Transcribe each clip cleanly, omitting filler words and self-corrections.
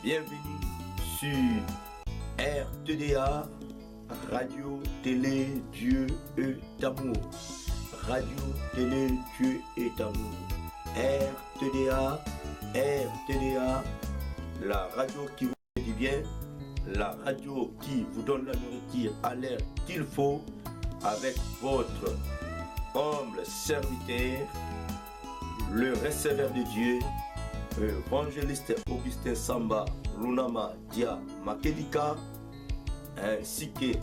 Bienvenue sur RTDA, Radio Télé Dieu est amour. Radio Télé Dieu est amour. RTDA, la radio qui vous fait du bien, la radio qui vous donne la nourriture à l'heure qu'il faut, avec votre humble serviteur, le receveur de Dieu, évangéliste Augustin Samba Lunama Dia Makedika, ainsi que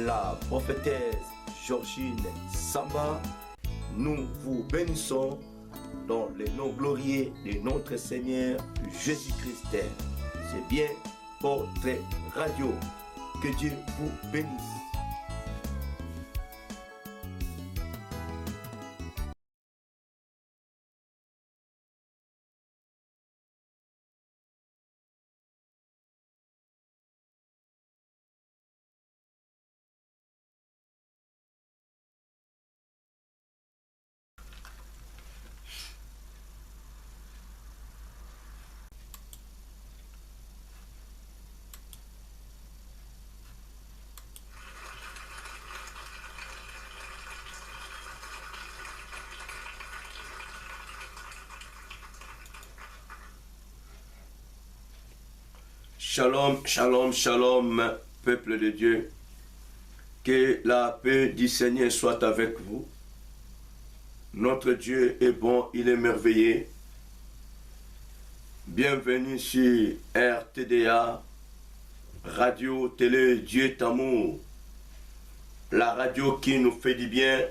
la prophétesse Georgine Samba. Nous vous bénissons dans le nom glorieux de notre Seigneur Jésus-Christ. C'est bien votre radio. Que Dieu vous bénisse. Shalom, shalom, shalom, peuple de Dieu. Que la paix du Seigneur soit avec vous. Notre Dieu est bon, il est merveilleux. Bienvenue sur RTDA, Radio Télé Dieu est amour. La radio qui nous fait du bien.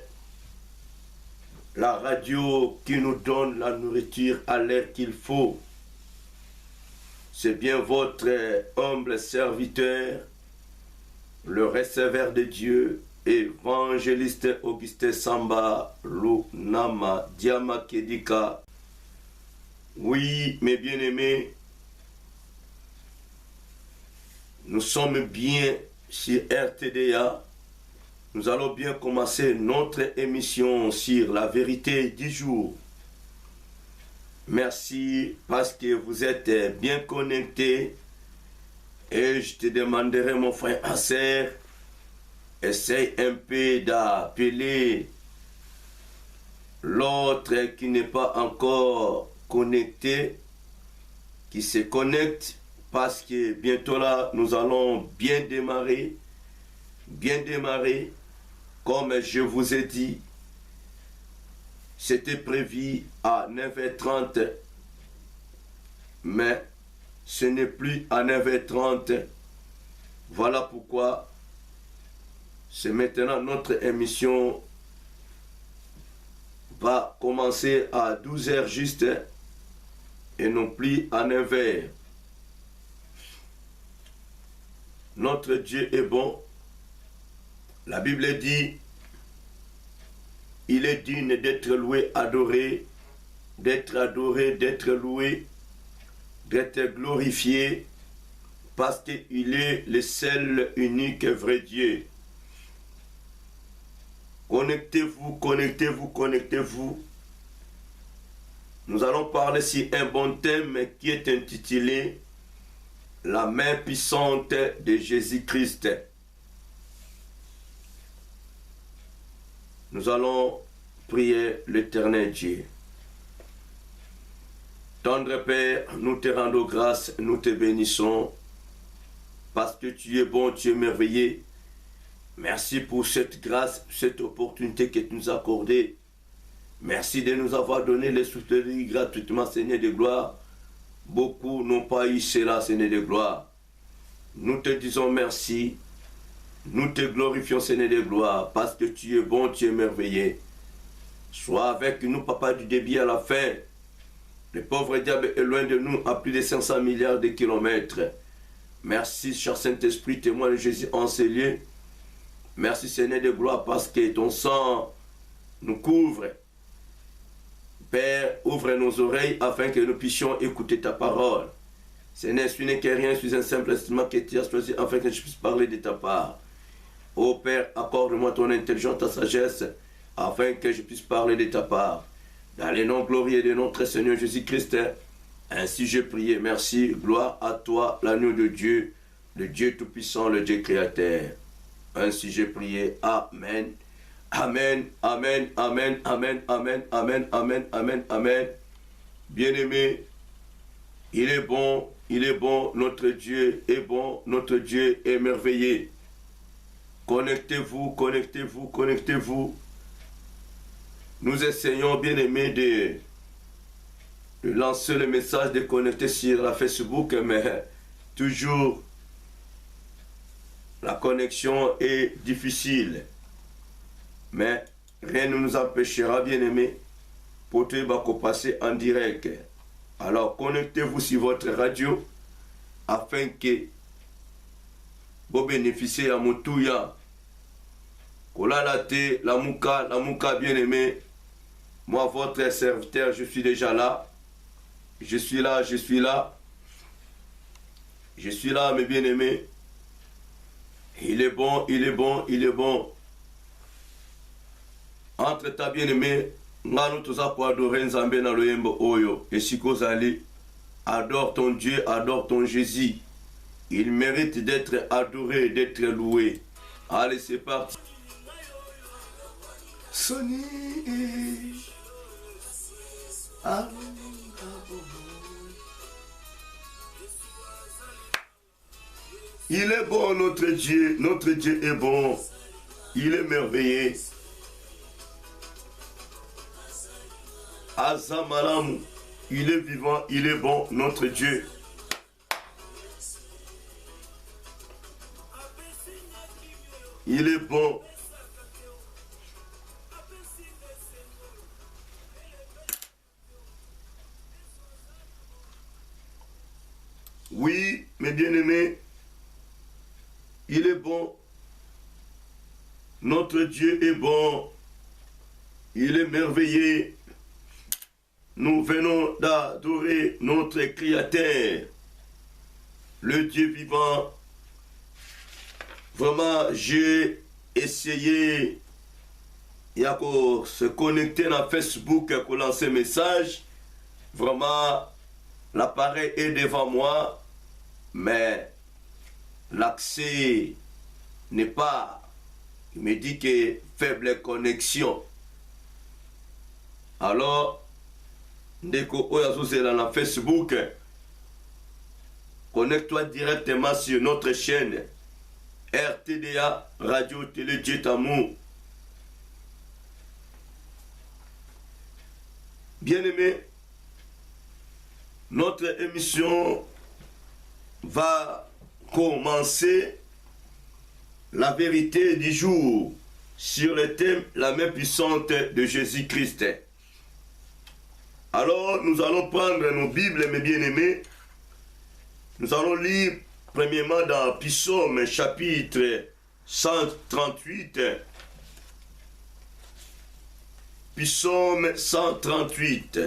La radio qui nous donne la nourriture à l'heure qu'il faut. C'est bien votre humble serviteur, le receveur de Dieu, évangéliste Augustin Samba Lunama Dia Makedika. Oui, mes bien-aimés, nous sommes bien sur RTDA. Nous allons bien commencer notre émission sur la vérité du jour. Merci parce que vous êtes bien connectés. Et je te demanderai, mon frère Asser, essaye un peu d'appeler l'autre qui n'est pas encore connecté, qui se connecte, parce que bientôt là, nous allons bien démarrer, comme je vous ai dit. C'était prévu à 9h30, mais ce n'est plus à 9h30. Voilà pourquoi c'est maintenant notre émission va commencer à 12h juste et non plus à 9h. Notre Dieu est bon. La Bible dit: il est digne d'être loué, adoré, d'être loué, d'être glorifié, parce qu'il est le seul, unique, vrai Dieu. Connectez-vous. Nous allons parler sur un bon thème qui est intitulé « La main puissante de Jésus-Christ ». Nous allons prier l'Éternel Dieu. Tendre Père, nous te rendons grâce, nous te bénissons, parce que tu es bon, tu es merveilleux. Merci pour cette grâce, cette opportunité que tu nous as accordée. Merci de nous avoir donné les soutenir gratuitement, Seigneur de gloire. Beaucoup n'ont pas eu cela, Seigneur de gloire. Nous te disons merci. Nous te glorifions, Seigneur de gloire, parce que tu es bon, tu es merveilleux. Sois avec nous, Papa, du début à la fin. Le pauvre diable est loin de nous à plus de 500 milliards de kilomètres. Merci, cher Saint-Esprit, témoin de Jésus en ces lieux. Merci, Seigneur de gloire, parce que ton sang nous couvre. Père, ouvre nos oreilles afin que nous puissions écouter ta parole. Seigneur, je n'ai que rien, je suis un simple instrument que tu as choisi afin que je puisse parler de ta part. Ô Père, accorde-moi ton intelligence, ta sagesse, afin que je puisse parler de ta part. Dans le nom glorieux de notre Seigneur Jésus-Christ, Ainsi j'ai prié. Merci. Gloire à toi, l'agneau de Dieu, le Dieu Tout-Puissant, le Dieu Créateur. Ainsi j'ai prié. Amen. Amen. Amen. Amen. Amen. Amen. Amen. Amen. Amen. Amen. Bien-aimé, il est bon. Il est bon. Notre Dieu est bon. Notre Dieu est merveilleux. Connectez-vous. Connectez-vous. Connectez-vous. Nous essayons, bien-aimés, de lancer le message, de connecter sur la Facebook, mais toujours la connexion est difficile. Mais rien ne nous empêchera, bien-aimés, pour passer en direct. Alors connectez-vous sur votre radio afin que vous bénéficiez à Moutouya. Kolalate, la mouka bien-aimé. Moi, votre serviteur, je suis déjà là. Je suis là, je suis là. Je suis là, mes bien-aimés. Il est bon, il est bon, il est bon. Entre ta bien-aimé, nous tous pour adorer Nzambe na loyembo oyo. Et si Kozali, adore ton Dieu, adore ton Jésus. Il mérite d'être adoré, d'être loué. Allez, c'est parti. Sony. Il est bon, notre Dieu est bon, il est merveilleux. Azamalam, il est vivant, il est bon, notre Dieu. Il est bon. Oui, mes bien-aimés, il est bon. Notre Dieu est bon. Il est merveilleux. Nous venons d'adorer notre Créateur, le Dieu vivant. Vraiment, j'ai essayé de se connecter dans Facebook pour lancer un message. Vraiment, l'appareil est devant moi, mais l'accès n'est pas. Il me dit que faible connexion. Alors, Ndeko Oyazozela dans Facebook, connecte-toi directement sur notre chaîne RTDA Radio Télé Djetamou. Bien-aimé, notre émission va commencer la vérité du jour sur le thème la main puissante de Jésus-Christ. Alors, nous allons prendre nos Bibles, mes bien-aimés. Nous allons lire premièrement dans Psaume chapitre 138. Psaume 138.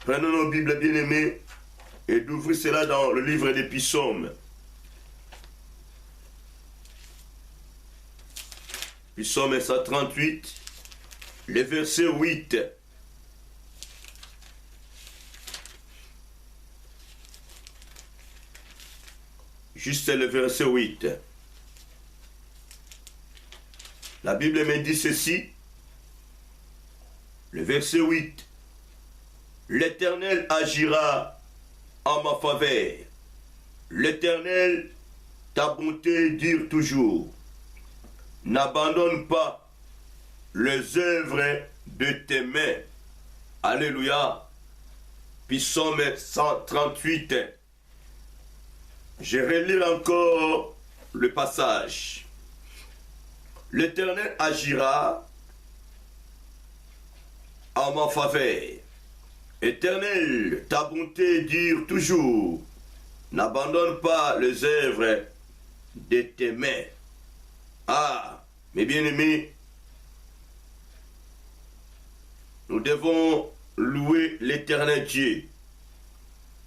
Prenons nos Bibles bien-aimées et d'ouvrir cela dans le livre des Psaumes. Psaume 138, le verset 8. Juste le verset 8. La Bible me dit ceci. Le verset 8. L'Éternel agira en ma faveur. L'Éternel, ta bonté dure toujours. N'abandonne pas les œuvres de tes mains. Alléluia. Psaume 138. Je relis encore le passage. L'Éternel agira en ma faveur. Éternel, ta bonté dure toujours. N'abandonne pas les œuvres de tes mains. Ah, mes bien-aimés, nous devons louer l'Éternel Dieu.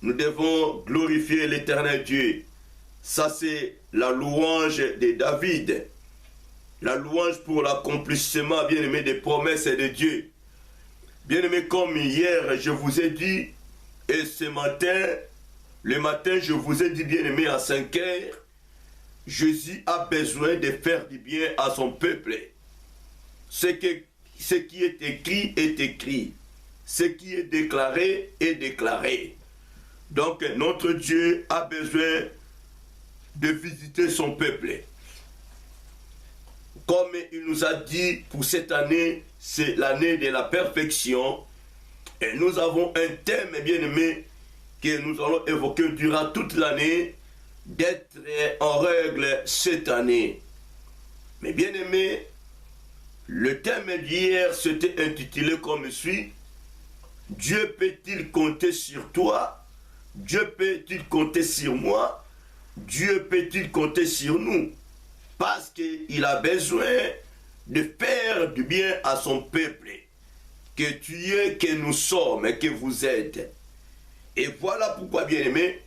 Nous devons glorifier l'Éternel Dieu. Ça, c'est la louange de David. la louange pour l'accomplissement, bien-aimé, des promesses de Dieu. Bien-aimé, comme hier, je vous ai dit, et ce matin, le matin, je vous ai dit, bien-aimé, à 5 heures, Jésus a besoin de faire du bien à son peuple. Ce qui est écrit est écrit. Ce qui est déclaré est déclaré. Donc, notre Dieu a besoin de visiter son peuple. Comme il nous a dit, pour cette année, c'est l'année de la perfection. Et nous avons un thème, bien-aimé, que nous allons évoquer durant toute l'année, d'être en règle cette année. Mais bien-aimé, le thème d'hier s'était intitulé comme suit: Dieu peut-il compter sur toi? Dieu peut-il compter sur moi? Dieu peut-il compter sur nous? Parce qu'il a besoin de faire du bien à son peuple. Que tu es, que nous sommes, et que vous êtes. Et voilà pourquoi, bien-aimé,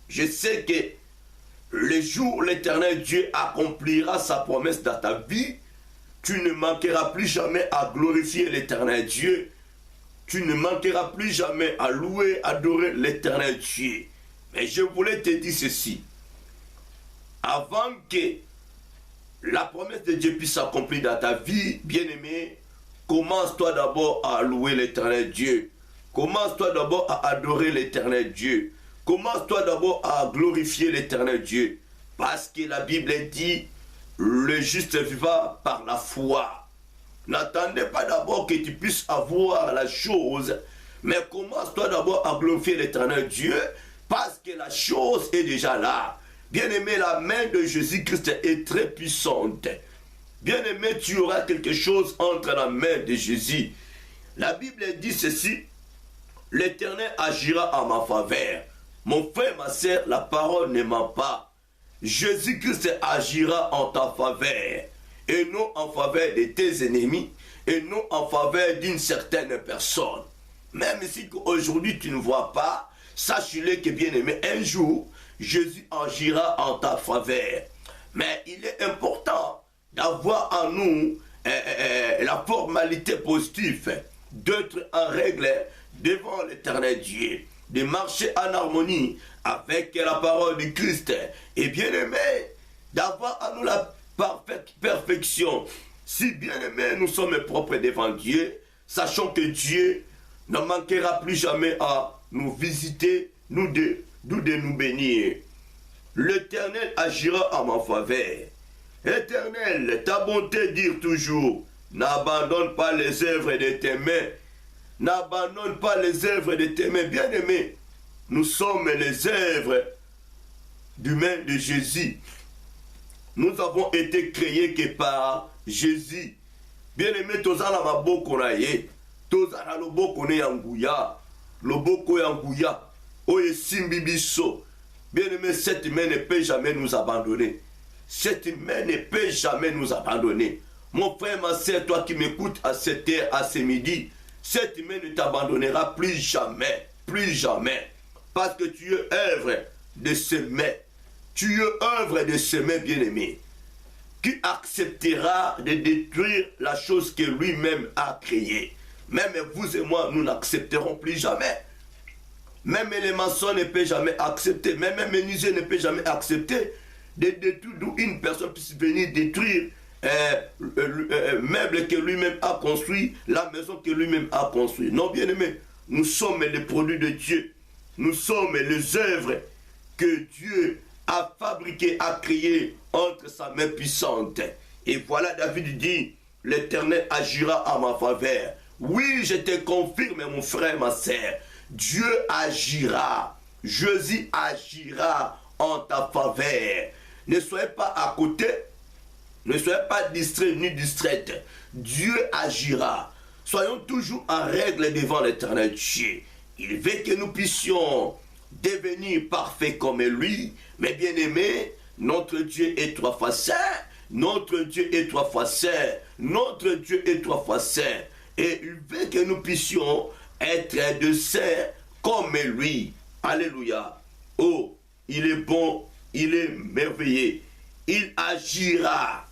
je sais que le jour où l'Éternel Dieu accomplira sa promesse dans ta vie, tu ne manqueras plus jamais à glorifier l'Éternel Dieu. Tu ne manqueras plus jamais à louer, adorer l'Éternel Dieu. Mais je voulais te dire ceci. Avant que la promesse de Dieu puisse s'accomplir dans ta vie, bien-aimé, commence-toi d'abord à louer l'Éternel Dieu. Commence-toi d'abord à adorer l'Éternel Dieu. Commence-toi d'abord à glorifier l'Éternel Dieu. Parce que la Bible dit, le juste vivra par la foi. N'attendez pas d'abord que tu puisses avoir la chose, mais commence-toi d'abord à glorifier l'Éternel Dieu, parce que la chose est déjà là. Bien-aimé, la main de Jésus-Christ est très puissante. Bien-aimé, tu auras quelque chose entre la main de Jésus. La Bible dit ceci: l'Éternel agira en ma faveur. Mon frère, ma soeur, la parole ne ment pas. Jésus-Christ agira en ta faveur, et non en faveur de tes ennemis, et non en faveur d'une certaine personne. Même si aujourd'hui tu ne vois pas, sache-le que, bien-aimé, un jour, Jésus agira en ta faveur. Mais il est important d'avoir en nous la formalité positive, d'être en règle devant l'Éternel Dieu, de marcher en harmonie avec la parole de Christ. Et bien-aimé, d'avoir en nous la perfection. Si bien-aimé, nous sommes propres devant Dieu, sachant que Dieu ne manquera plus jamais à nous visiter, nous de nous bénir. L'Éternel agira en ma faveur. Éternel, ta bonté dure toujours. N'abandonne pas les œuvres de tes mains. N'abandonne pas les œuvres de tes mains. Bien-aimés, nous sommes les œuvres du main de Jésus. Nous avons été créés que par Jésus. Bien-aimés, tozala maboko na ye. Tozala loboko ne yanguya. Loboko yanguya. Oye simbi biso. Bien-aimé, cette main ne peut jamais nous abandonner. Cette main ne peut jamais nous abandonner. Mon frère, ma soeur, toi qui m'écoutes à cette heure, à ce midi, cette main ne t'abandonnera plus jamais. Plus jamais. Parce que tu es œuvre de ce main. Tu es œuvre de ce main, bien-aimé, qui acceptera de détruire la chose que lui-même a créée. Même vous et moi, nous n'accepterons plus jamais. Même les maçons ne peuvent jamais accepter. Même un menuisier ne peut jamais accepter de détruire, d'où une personne puisse venir détruire meuble que lui-même a construit, la maison que lui-même a construit. Non, bien-aimé, nous sommes les produits de Dieu. Nous sommes les œuvres que Dieu a fabriquées, a créées entre sa main puissante. Et voilà, David dit, l'Éternel agira en ma faveur. Oui, je te confirme, mon frère, ma sœur, Dieu agira. Jésus agira en ta faveur. Ne soyez pas à côté. Ne soyez pas distrait ni distraite. Dieu agira. Soyons toujours en règle devant l'Éternel Dieu. Il veut que nous puissions devenir parfaits comme lui. Mais bien aimé, notre Dieu est 3 fois saint. Notre Dieu est 3 fois saint. Notre Dieu est 3 fois saint. Et il veut que nous puissions être de saints comme lui. Alléluia. Oh, il est bon, il est merveilleux. Il agira.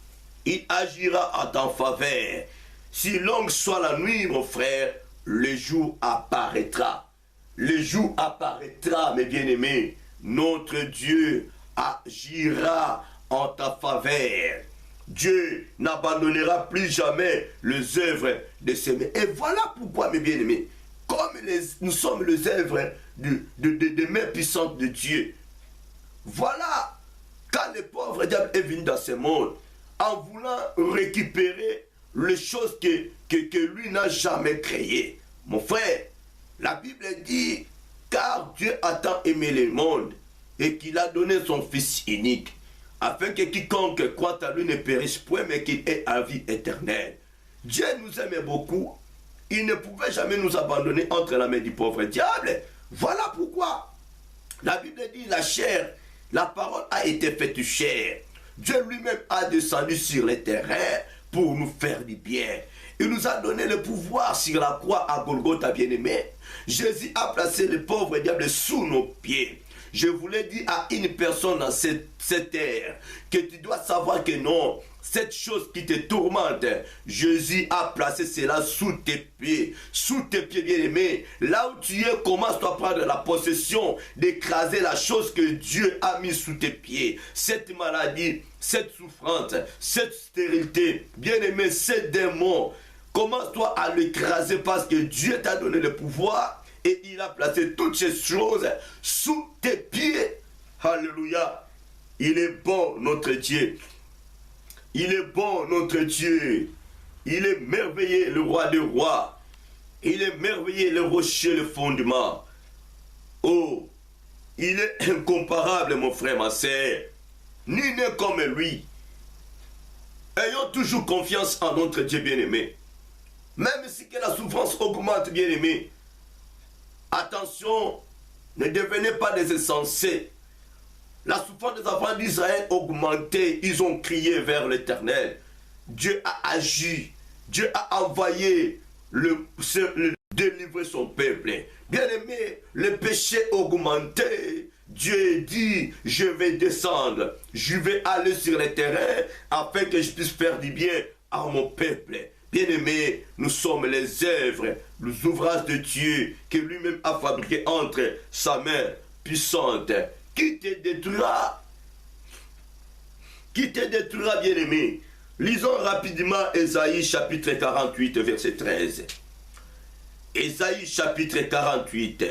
il agira en ta faveur. Si longue soit la nuit, mon frère, le jour apparaîtra. Le jour apparaîtra, mes bien-aimés. Notre Dieu agira en ta faveur. Dieu n'abandonnera plus jamais les œuvres de ses mains. Et voilà pourquoi, mes bien-aimés, comme nous sommes les œuvres des mains puissantes de Dieu, voilà, quand le pauvre diable est venu dans ce monde, en voulant récupérer les choses que lui n'a jamais créées. Mon frère, la Bible dit, car Dieu a tant aimé le monde et qu'il a donné son Fils unique, afin que quiconque croit à lui ne périsse point, mais qu'il ait la vie éternelle. Dieu nous aimait beaucoup. Il ne pouvait jamais nous abandonner entre la main du pauvre diable. Voilà pourquoi la Bible dit, la chair, la parole a été faite chair. Dieu lui-même a descendu sur les terrains pour nous faire du bien. Il nous a donné le pouvoir sur la croix à Golgotha, bien-aimé. Jésus a placé le pauvre diable sous nos pieds. Je voulais dire à une personne dans cette terre que tu dois savoir que non, cette chose qui te tourmente, Jésus a placé cela sous tes pieds bien-aimé. Là où tu es, commence-toi à prendre la possession d'écraser la chose que Dieu a mis sous tes pieds. Cette maladie, cette souffrance, cette stérilité, bien-aimé, ces démons, commence-toi à l'écraser parce que Dieu t'a donné le pouvoir. Et il a placé toutes ces choses sous tes pieds. Alléluia. Il est bon, notre Dieu. Il est bon, notre Dieu. Il est merveilleux, le roi des rois. Il est merveilleux, le rocher, le fondement. Oh, il est incomparable, mon frère, ma sœur. Nul n'est comme lui. Ayons toujours confiance en notre Dieu bien-aimé. Même si que la souffrance augmente, bien-aimé. Attention, ne devenez pas des insensés. La souffrance des enfants d'Israël augmentait. Ils ont crié vers l'Éternel. Dieu a agi. Dieu a envoyé délivrer son peuple. Bien-aimé, le péché augmentait. Dieu dit, je vais descendre. Je vais aller sur le terrain afin que je puisse faire du bien à mon peuple. Bien-aimés, nous sommes les œuvres, les ouvrages de Dieu que lui-même a fabriqués entre sa main puissante. Qui te détruira? Qui te détruira, bien-aimé? Lisons rapidement Ésaïe chapitre 48, verset 13. Ésaïe chapitre 48.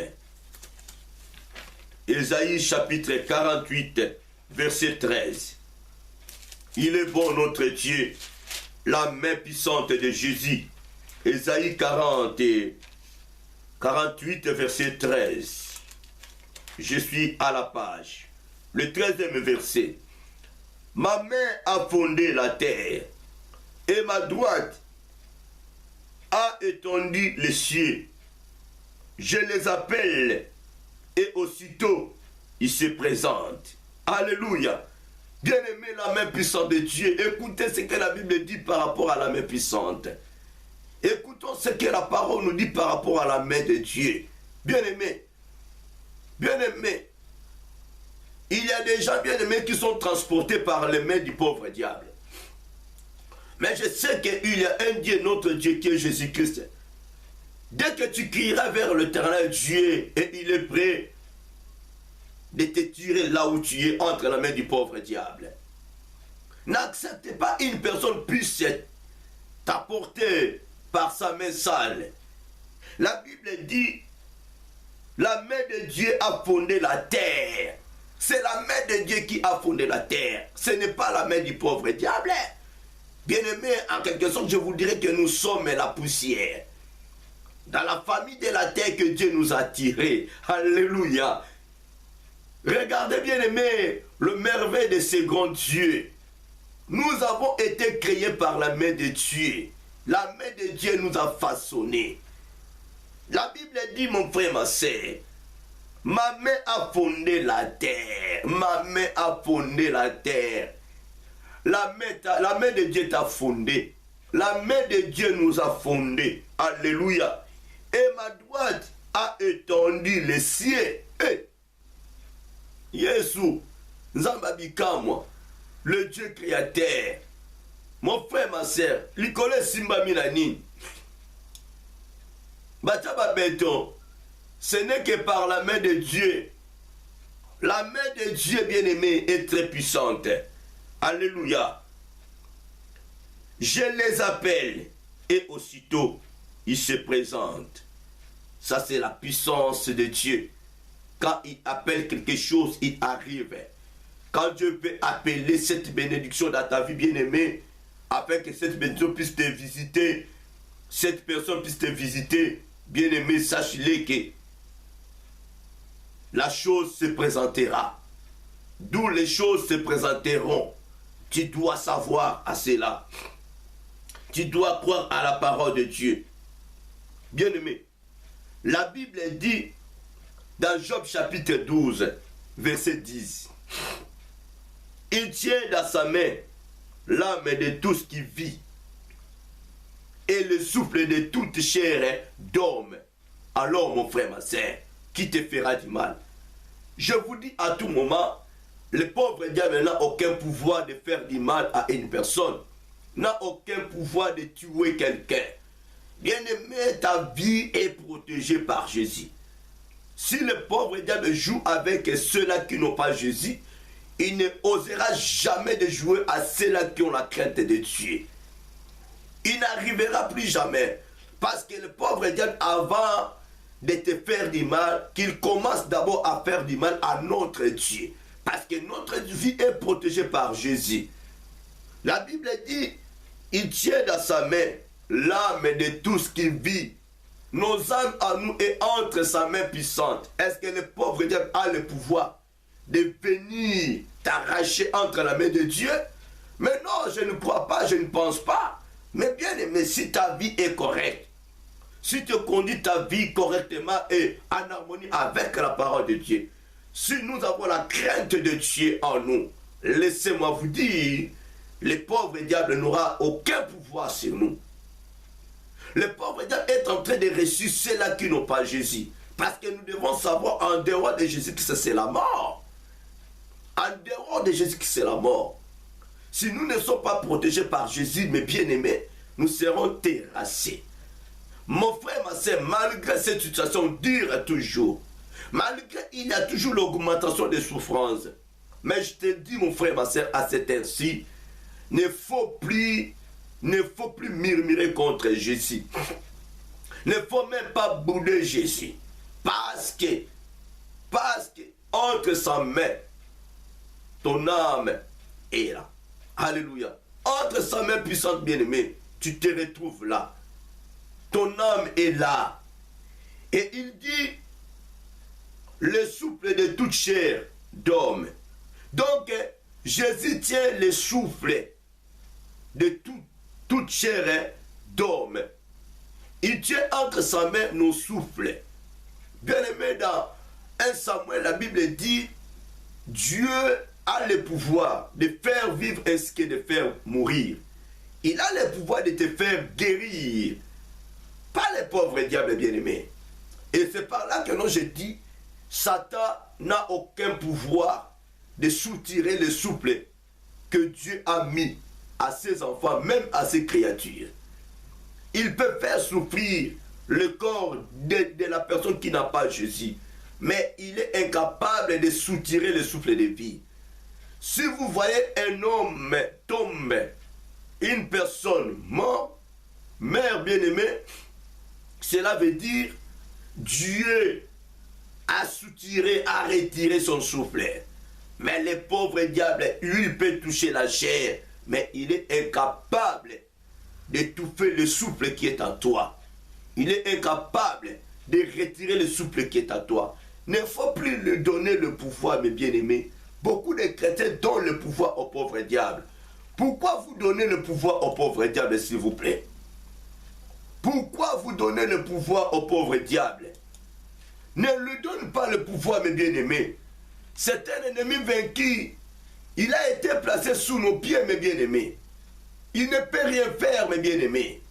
Ésaïe chapitre 48, verset 13. Il est bon, notre Dieu. La main puissante de Jésus. Ésaïe 48, verset 13. Je suis à la page. Le 13e verset. Ma main a fondé la terre, et ma droite a étendu les cieux. Je les appelle, et aussitôt ils se présentent. Alléluia. Bien-aimé, la main puissante de Dieu, écoutez ce que la Bible dit par rapport à la main puissante. Écoutons ce que la parole nous dit par rapport à la main de Dieu. Bien-aimé, bien-aimé, il y a des gens bien-aimés qui sont transportés par les mains du pauvre diable. Mais je sais qu'il y a un Dieu, notre Dieu, qui est Jésus-Christ. Dès que tu crieras vers l'Éternel Dieu, et il est prêt de te tirer là où tu es entre la main du pauvre diable. N'acceptez pas une personne puisse t'apporter par sa main sale. La Bible dit, la main de Dieu a fondé la terre. C'est la main de Dieu qui a fondé la terre. Ce n'est pas la main du pauvre diable. Bien-aimé, en quelque sorte, je vous dirais que nous sommes la poussière. Dans la famille de la terre que Dieu nous a tirés. Alléluia. Regardez, bien-aimé, le merveille de ce grand Dieu. Nous avons été créés par la main de Dieu. La main de Dieu nous a façonnés. La Bible dit, mon frère, ma sœur, ma main a fondé la terre. Ma main a fondé la terre. La main de Dieu t'a fondé. La main de Dieu nous a fondés. Alléluia. Et ma droite a étendu les cieux. Hey. Jésus, Nzambabika, moi, le Dieu créateur. Mon frère, ma soeur, l'icole Simba Minani. Bataba béton. Ce n'est que par la main de Dieu. La main de Dieu, bien-aimé, est très puissante. Alléluia. Je les appelle et aussitôt, ils se présentent. Ça, c'est la puissance de Dieu. Quand il appelle quelque chose, il arrive. Quand Dieu veut appeler cette bénédiction dans ta vie, bien-aimé, afin que cette bénédiction puisse te visiter, cette personne puisse te visiter, bien-aimé, sache-le que la chose se présentera. D'où les choses se présenteront. Tu dois savoir à cela. Tu dois croire à la parole de Dieu. Bien-aimé, la Bible dit dans Job chapitre 12, verset 10. Il tient dans sa main l'âme de tout ce qui vit et le souffle de toute chair d'homme. Alors mon frère, ma soeur, qui te fera du mal? Je vous dis à tout moment, le pauvre diable n'a aucun pouvoir de faire du mal à une personne, n'a aucun pouvoir de tuer quelqu'un. Bien-aimé, ta vie est protégée par Jésus. Si le pauvre diable joue avec ceux-là qui n'ont pas Jésus, il ne osera jamais de jouer à ceux-là qui ont la crainte de Dieu. Il n'arrivera plus jamais. Parce que le pauvre diable, avant de te faire du mal, qu'il commence d'abord à faire du mal à notre Dieu. Parce que notre vie est protégée par Jésus. La Bible dit, il tient dans sa main l'âme de tout ce qui vit. Nos âmes à nous est entre sa main puissante. Est-ce que le pauvre diable a le pouvoir de venir t'arracher entre la main de Dieu? Mais non, je ne crois pas, je ne pense pas. Mais bien aimé, si ta vie est correcte, si tu conduis ta vie correctement et en harmonie avec la parole de Dieu, si nous avons la crainte de Dieu en nous, laissez-moi vous dire, le pauvre diable n'aura aucun pouvoir sur nous. Le pauvre diable est en train de réussir ceux-là qui n'ont pas Jésus. Parce que nous devons savoir en dehors de Jésus que c'est la mort. En dehors de Jésus que c'est la mort. Si nous ne sommes pas protégés par Jésus, mes bien-aimés, nous serons terrassés. Mon frère, ma soeur, malgré cette situation dure toujours, malgré il y a toujours l'augmentation des souffrances, mais je te dis, mon frère, ma soeur, à cette heure-ci, ne faut plus murmurer contre Jésus. Ne faut même pas bouder Jésus. Parce que entre sa main, ton âme est là. Alléluia. Entre sa main puissante, bien-aimée, tu te retrouves là. Ton âme est là. Et il dit, le souffle de toute chair d'homme. Donc, Jésus tient le souffle de toute chair d'homme. Il tient entre sa main nos souffles. Bien-aimé, dans 1 Samuel, la Bible dit, Dieu a le pouvoir de faire vivre ainsi que de faire mourir. Il a le pouvoir de te faire guérir. Pas les pauvres diables, bien-aimés. Et c'est par là que non, je dis, Satan n'a aucun pouvoir de soutirer le souffle que Dieu a mis à ses enfants, même à ses créatures. Il peut faire souffrir le corps de la personne qui n'a pas Jésus, mais il est incapable de soutirer le souffle de vie. Si vous voyez un homme tomber, une personne morte, mère bien-aimée, cela veut dire Dieu a soutiré, a retiré son souffle. Mais le pauvre diable, il peut toucher la chair, mais il est incapable d'étouffer le souffle qui est en toi. Il est incapable de retirer le souffle qui est en toi. Il ne faut plus lui donner le pouvoir, mes bien-aimés. Beaucoup de chrétiens donnent le pouvoir au pauvre diable. Pourquoi vous donnez le pouvoir au pauvre diable, s'il vous plaît? Pourquoi vous donnez le pouvoir au pauvre diable? Ne lui donne pas le pouvoir, mes bien-aimés. C'est un ennemi vaincu. Il a été placé sous nos pieds, mes bien-aimés. Il ne peut rien faire, mes bien-aimés.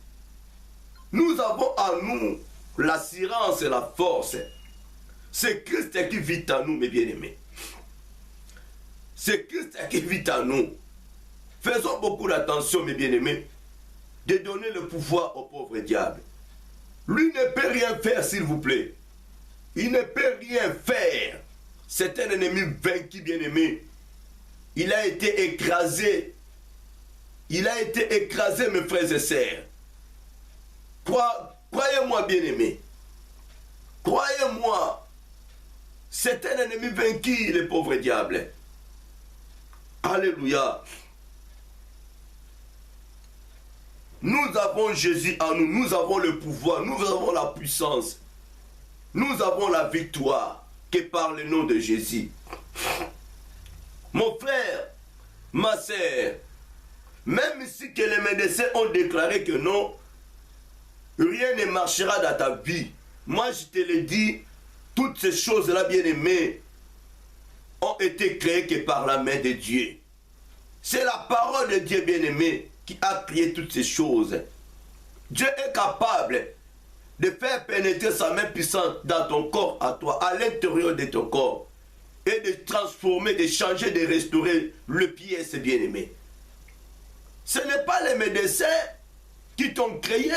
Nous avons en nous l'assurance et la force. C'est Christ qui vit en nous, mes bien-aimés. C'est Christ qui vit en nous. Faisons beaucoup d'attention, mes bien-aimés, de donner le pouvoir au pauvre diable. Lui ne peut rien faire, s'il vous plaît. Il ne peut rien faire. C'est un ennemi vaincu, bien-aimé. Il a été écrasé. Il a été écrasé, mes frères et sœurs. Croyez-moi, bien-aimé. Croyez-moi. C'est un ennemi vaincu, le pauvre diable. Alléluia. Nous avons Jésus en nous. Nous avons le pouvoir. Nous avons la puissance. Nous avons la victoire que par le nom de Jésus. Mon frère, ma sœur, même si que les médecins ont déclaré que non, rien ne marchera dans ta vie. Moi, je te le dis, toutes ces choses-là, bien-aimées, ont été créées que par la main de Dieu. C'est la parole de Dieu, bien-aimé, qui a créé toutes ces choses. Dieu est capable de faire pénétrer sa main puissante dans ton corps à toi, à l'intérieur de ton corps, et de transformer, de changer, de restaurer le pièce, bien-aimé. Ce n'est pas les médecins qui t'ont créé.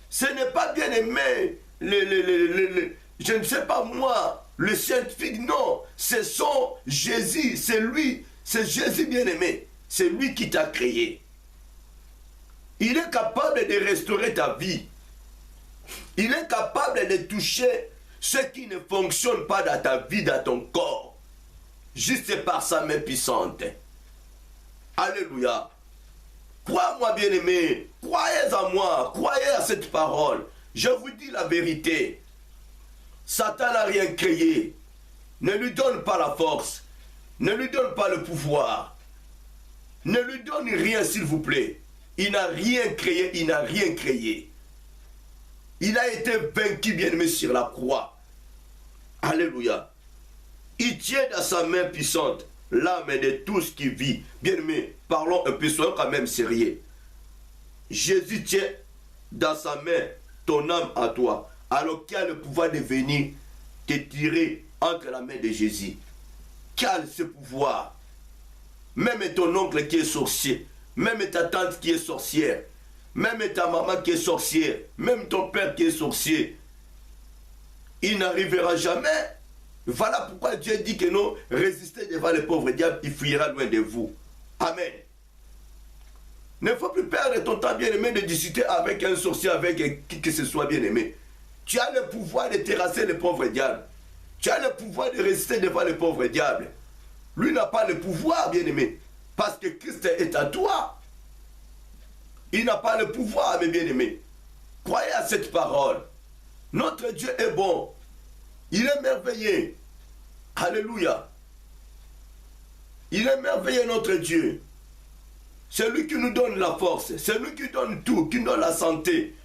Ce n'est pas, bien-aimé, je ne sais pas moi, le scientifique, non. Ce sont Jésus, c'est lui, c'est Jésus, bien-aimé. C'est lui qui t'a créé. Il est capable de restaurer ta vie. Il est capable de toucher ce qui ne fonctionne pas dans ta vie, dans ton corps. Juste par sa main puissante. Alléluia. Crois-moi, bien-aimé. Croyez en moi. Croyez à cette parole. Je vous dis la vérité. Satan n'a rien créé. Ne lui donne pas la force. Ne lui donne pas le pouvoir. Ne lui donne rien, s'il vous plaît. Il n'a rien créé. Il n'a rien créé. Il a été vaincu, bien-aimé, sur la croix. Alléluia. Il tient dans sa main puissante l'âme de tout ce qui vit. Bien-aimé, parlons un peu, soyons quand même sérieux. Jésus tient dans sa main ton âme à toi, alors qu'il a le pouvoir de venir te tirer entre la main de Jésus. Qui a ce pouvoir? Même ton oncle qui est sorcier, même ta tante qui est sorcière, même ta maman qui est sorcière, même ton père qui est sorcier, il n'arrivera jamais. Voilà pourquoi Dieu dit que non, résistez devant le pauvre diable, il fuira loin de vous. Amen. Ne faut plus perdre ton temps, bien-aimé, de discuter avec un sorcier, avec qui que ce soit, bien-aimé. Tu as le pouvoir de terrasser le pauvre diable. Tu as le pouvoir de résister devant le pauvre diable. Lui n'a pas le pouvoir, bien-aimé, parce que Christ est à toi. Il n'a pas le pouvoir, mes bien-aimés. Croyez à cette parole. Notre Dieu est bon. Il est merveilleux. Alléluia. Il est merveilleux, notre Dieu. C'est lui qui nous donne la force. C'est lui qui donne tout, qui nous donne la santé.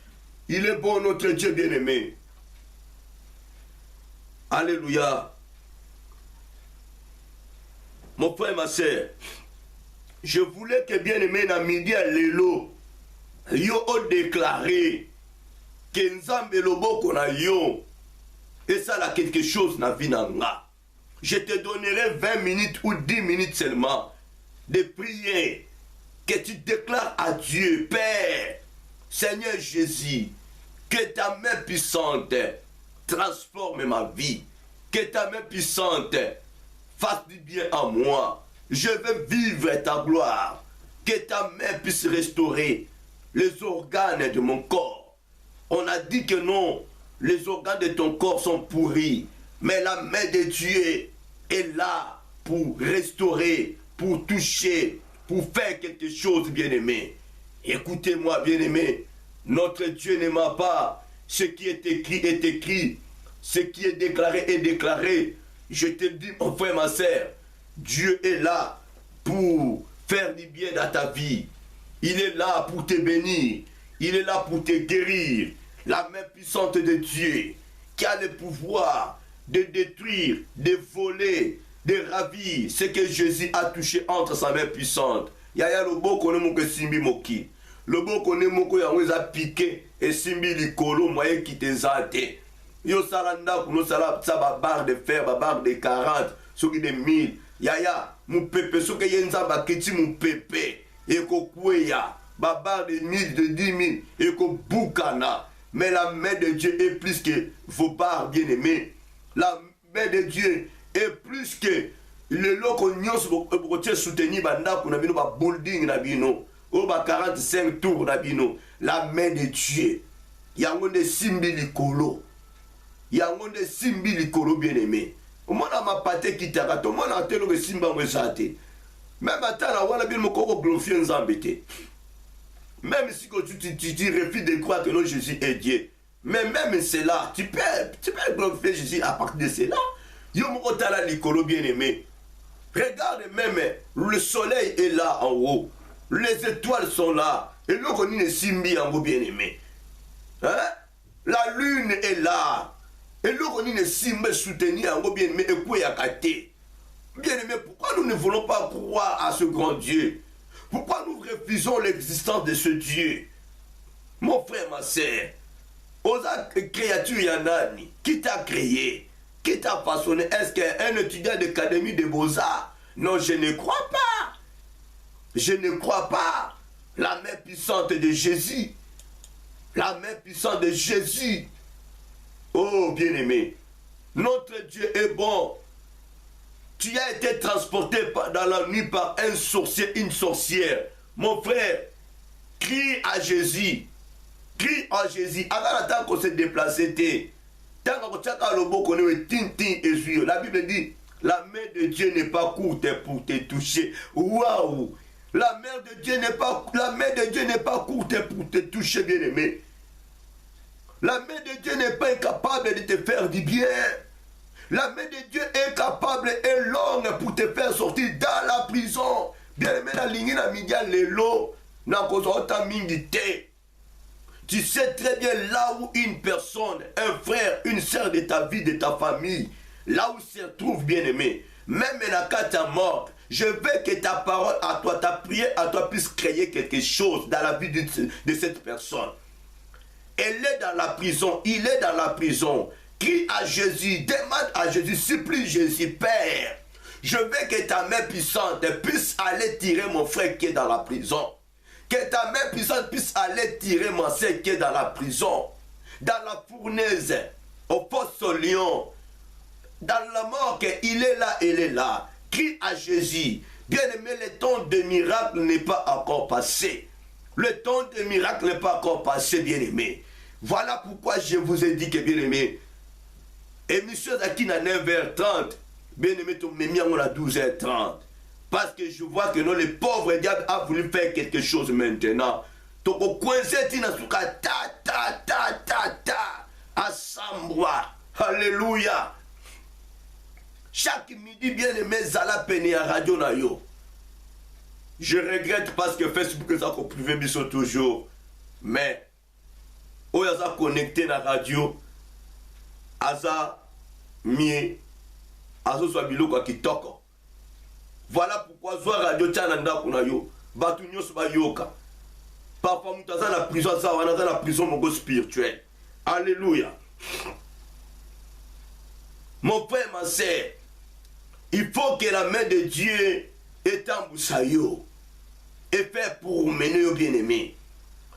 Il est bon, notre Dieu bien-aimé. Alléluia. Mon frère et ma soeur, je voulais que bien-aimé dans midi à l'élo, yo ont déclaré que Nzambe loboko na yo, et ça là quelque chose na vie na nga. Je te donnerai 20 minutes ou 10 minutes seulement de prier, que tu déclares à Dieu, Père, Seigneur Jésus, que ta main puissante transforme ma vie, que ta main puissante fasse du bien à moi. Je veux vivre ta gloire, que ta main puisse restaurer les organes de mon corps. On a dit que non, les organes de ton corps sont pourris, mais la main de Dieu est là pour restaurer, pour toucher, pour faire quelque chose, bien-aimé. Écoutez-moi, bien-aimé, notre Dieu ne ment pas. Ce qui est écrit est écrit. Ce qui est déclaré est déclaré. Je te dis, mon frère, ma soeur, Dieu est là pour faire du bien dans ta vie. Il est là pour te bénir. Il est là pour te guérir. La main puissante de Dieu qui a le pouvoir de détruire, de voler, de ravir ce que Jésus a touché entre sa main puissante. Yaya loboko ne moko simbi moki. Loboko ne moko ya weza piqué et simbi likolo moyen qui te zate. Yo salanda kuno sala sa ba barre de fer, ba barre de 40, soki de 1000. Yaya mupepe soki ye nzambe aketi mupepe ekokweya babar de 1000 de 10 000 ekobukana. Mais la main de Dieu est plus que vos barres bien-aimés. La main de Dieu est plus que le loko nyonso bokotie soutenir bandako na bino ba building na bino o ba 45 tours na bino. La main de Dieu yango nde simbi likolo, yango nde simbi likolo bien-aimé. Omona mapate kitaka to mona telo ke simba ngwezate. Même atana wana bien moko glorifier nzambe te. Même si tu refuses de croire que non, Jésus est Dieu. Mais même cela, tu peux glorifier Jésus à partir de cela. Yo moko tala likolo bien-aimé. Regarde même, le soleil est là en haut. Les étoiles sont là. Et nous on est simbi en haut bien-aimé. Hein? La lune est là. Et nous on est simbi soutenu en haut bien-aimé. Et quoi y a gâté? Bien-aimé, pourquoi nous ne voulons pas croire à ce grand Dieu? Pourquoi nous refusons l'existence de ce Dieu? Mon frère, ma soeur, aux créatures Yanani, qui t'a créé? Qui t'a façonné? Est-ce qu'un étudiant d'académie de Beaux-Arts? Non, je ne crois pas. Je ne crois pas. La main puissante de Jésus. La main puissante de Jésus. Oh, bien-aimé, notre Dieu est bon. Tu as été transporté dans la nuit par un sorcier, une sorcière. Mon frère, crie à Jésus. Crie à Jésus. Avant tant qu'on s'est déplacé, la Bible dit, la main de Dieu n'est pas courte pour te toucher. Waouh! La main de Dieu n'est pas courte pour te toucher, bien-aimé. La main de Dieu n'est pas incapable de te faire du bien. La main de Dieu est capable et longue pour te faire sortir dans la prison. Bien-aimé, la ligne na midia lelo na kozota mingité. Tu sais très bien là où une personne, un frère, une sœur de ta vie, de ta famille, là où se trouve bien-aimé, même la ta mort, je veux que ta parole à toi, ta prière à toi puisse créer quelque chose dans la vie de cette personne. Elle est dans la prison, il est dans la prison. Crie à Jésus, demande à Jésus, supplie Jésus, Père, je veux que ta main puissante puisse aller tirer mon frère qui est dans la prison. Que ta main puissante puisse aller tirer mon frère qui est dans la prison, dans la fournaise, au poste au lion, dans la mort, il est là, il est là. Crie à Jésus. Bien-aimé, le temps de miracle n'est pas encore passé. Le temps de miracle n'est pas encore passé, bien-aimé. Voilà pourquoi je vous ai dit que, bien-aimé, émission d'Aki à 9h30, bien-aimé, tu m'as mis à 12h30. Parce que je vois que non, le pauvre diable a voulu faire quelque chose maintenant. Donc, au coin, c'est une ta ta ta ta ta. Assembloi. Alléluia. Chaque midi, bien-aimé, Zala Peni à Radio Nayo. Je regrette parce que Facebook est encore privé, mais sont toujours. Mais, où ils sont connectés à la radio, Aza, Mie, Azo Swabilo kwa kitoko. Voilà pourquoi Zoa Radio Tchananda Kunayo, Batunyo Sbayoka. Parfois, nous sommes dans la prison, ça, on est dans la prison mon spirituel. Alléluia. Mon frère, ma sœur, il faut que la main de Dieu est en Boussayo et fait pour mener au bien-aimé.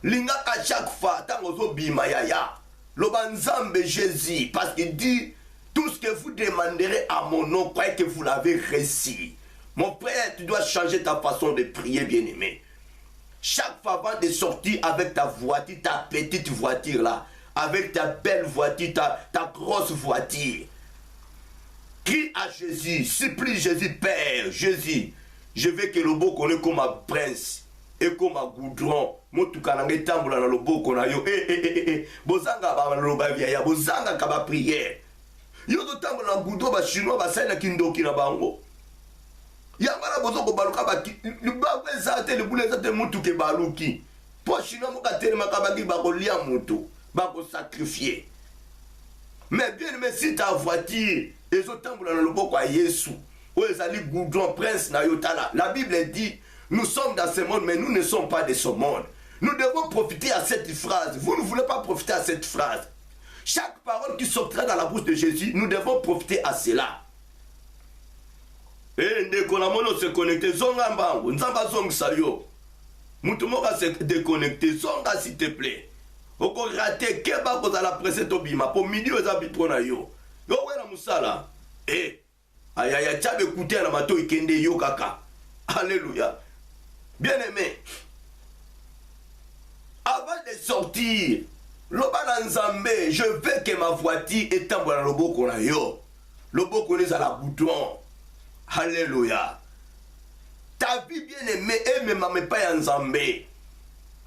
Linga à chaque fois, tant que bimayaya, l'obanzambe Jésus, parce qu'il dit tout ce que vous demanderez à mon nom, croyez que vous l'avez reçu. Mon frère, tu dois changer ta façon de prier, bien-aimé. Chaque fois avant de sortir avec ta voiture, ta petite voiture là, avec ta belle voiture, ta grosse voiture, crie à Jésus, supplie Jésus, Père, Jésus, je veux que le beau connaisse comme un prince et comme un goudron. Moi, tout cas, je tamboula dans le beau connaisse. Bozanga ba loba vieya, bozanga kaba prière. Yo to tamboula dans goudron ba chinois ba saina kindoki na bango. Yangala bozoko baluka ba le ba zate le boule zate mutu ke baluki. Po chinois mo ka telema kabaki ba ko lia mutu, ba ko sacrifier. Mais bien, mais si ta voiture, ils ont tamboula dans le beau quoi Yesu. Où ils allaient goudron prince na yotala. La Bible dit, nous sommes dans ce monde, mais nous ne sommes pas de ce monde. Nous devons profiter à cette phrase. Vous ne voulez pas profiter à cette phrase. Chaque parole qui sortira dans la bouche de Jésus, nous devons profiter à cela. Et ndeko na mono se connecter zonga mbangu nzamba zongisa yo. Mutu moka se déconnecter zonga s'il te plaît. Oko raté keba ko za la presse to bima po midi oza bitro na yo. Yo wena musala. Ayaya tchabe écouter na mato ikende yo kaka. Alléluia. Bien-aimé. Avant de sortir, loba nzambe, je veux que ma voiture étambe dans le boko na yo. Le boko à la bouton. Alléluia. Ta vie bien-aimée est même pas nzambe.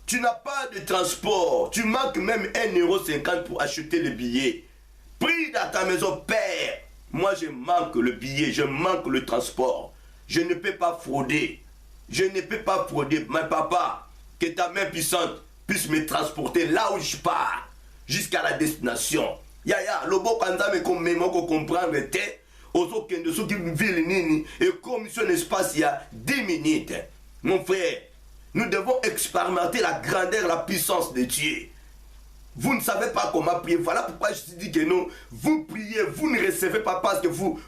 Tu n'as pas de transport. Tu manques même 1,50 € pour acheter le billet. Prie dans ta maison, Père. Moi, je manque le billet, je manque le transport. Je ne peux pas frauder. Je ne peux pas frauder. Mais papa, que ta main puissante puisse me transporter là où je pars, jusqu'à la destination. Yaya, le beau kanza me comprendre était, aux qui de ceux qui vivent nini, et comme sur l'espace il y a 10 minutes. Mon frère, nous devons expérimenter la grandeur, la puissance de Dieu. Vous ne savez pas comment prier. Voilà pourquoi je dis que non, vous priez, vous ne recevez pas parce que vous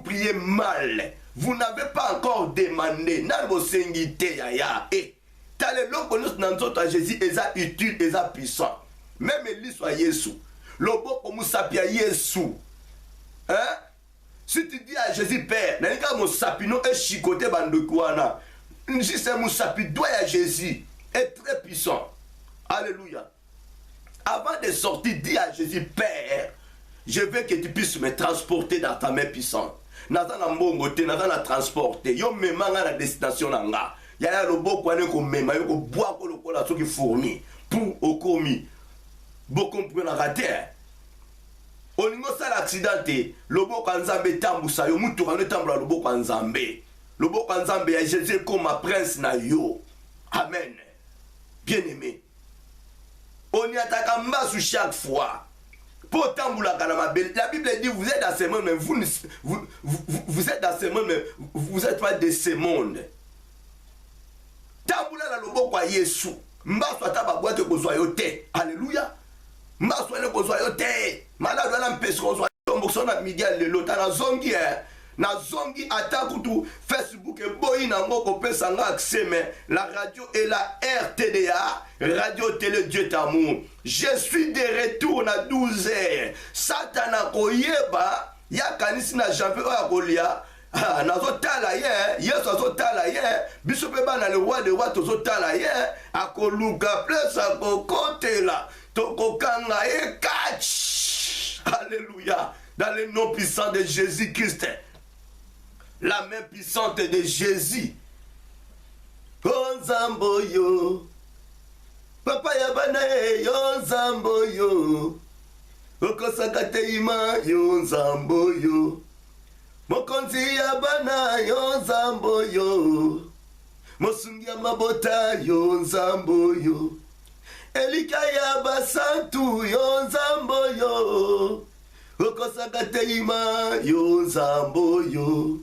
priez mal. Vous n'avez pas encore demandé. Dans vos singité, yaya. Et t'as le long que nous n'en sommes à Jésus, ils sont utiles, ils sont puissants. Même l'histoire de Jésus. Le bon comme sapia Jésus. Hein? Si tu dis à Jésus, Père, n'importe mon sapino est chicoté bandokouana. Si c'est mon sapi, doit à Jésus. Est très puissant. Alléluia. Avant de sortir, dis à Jésus, Père, je veux que tu puisses me transporter dans ta main puissante. Naza na mbongote, naza na transporter. Yo memanga na destination nanga. Yaya lobo kwa ne ko mema, yo ko bois ko lokola soki fourmi pour okomi. Beaucoup comprendre la terre. Olingo sala accidenté, lobo kwa nzambe tambusa yo mutu kana tambula lobo kwa nzambe. Lobo kwa nzambe ya Jésus comme prince na yo. Amen. Bien-aimé. On y attaque en bas sous chaque fois. Pour tamboula kanama, la Bible dit vous êtes dans ce monde, mais vous êtes dans ce monde, mais vous n'êtes pas de ce monde. Tamboula la lobo kwa Yesu. Mba soit tababoite ko zoyote. Alléluia. Mba soit le ko zoyote. Malade la mpesi ko zoyote. Mbokso na Miguel le lota na zongi na zongi atakutu Facebook boyi na ngoko pesa nga accès la radio est la RTDA radio télé Dieu d'amour. Je suis de retour na 12h. Satana koyeba ya kanisi na janvier oya kolia nazotala ye Yesu azotala ye biso pe bana le roi de roi tozotala ye akoluka place akokotela tokokanga e catch. Alléluia. Dans le nom puissant de Jésus-Christ. La main puissante de Jésus. Oh Zamboyo. Papa Yabana yo Zamboyo. Okosakate ima yo Zamboyo. Mokonzi Yabana yo Zamboyo. Mosungi Mabota yo Zamboyo. Elika Yabasantu yo Zamboyo. Okosakate ima yo Zamboyo.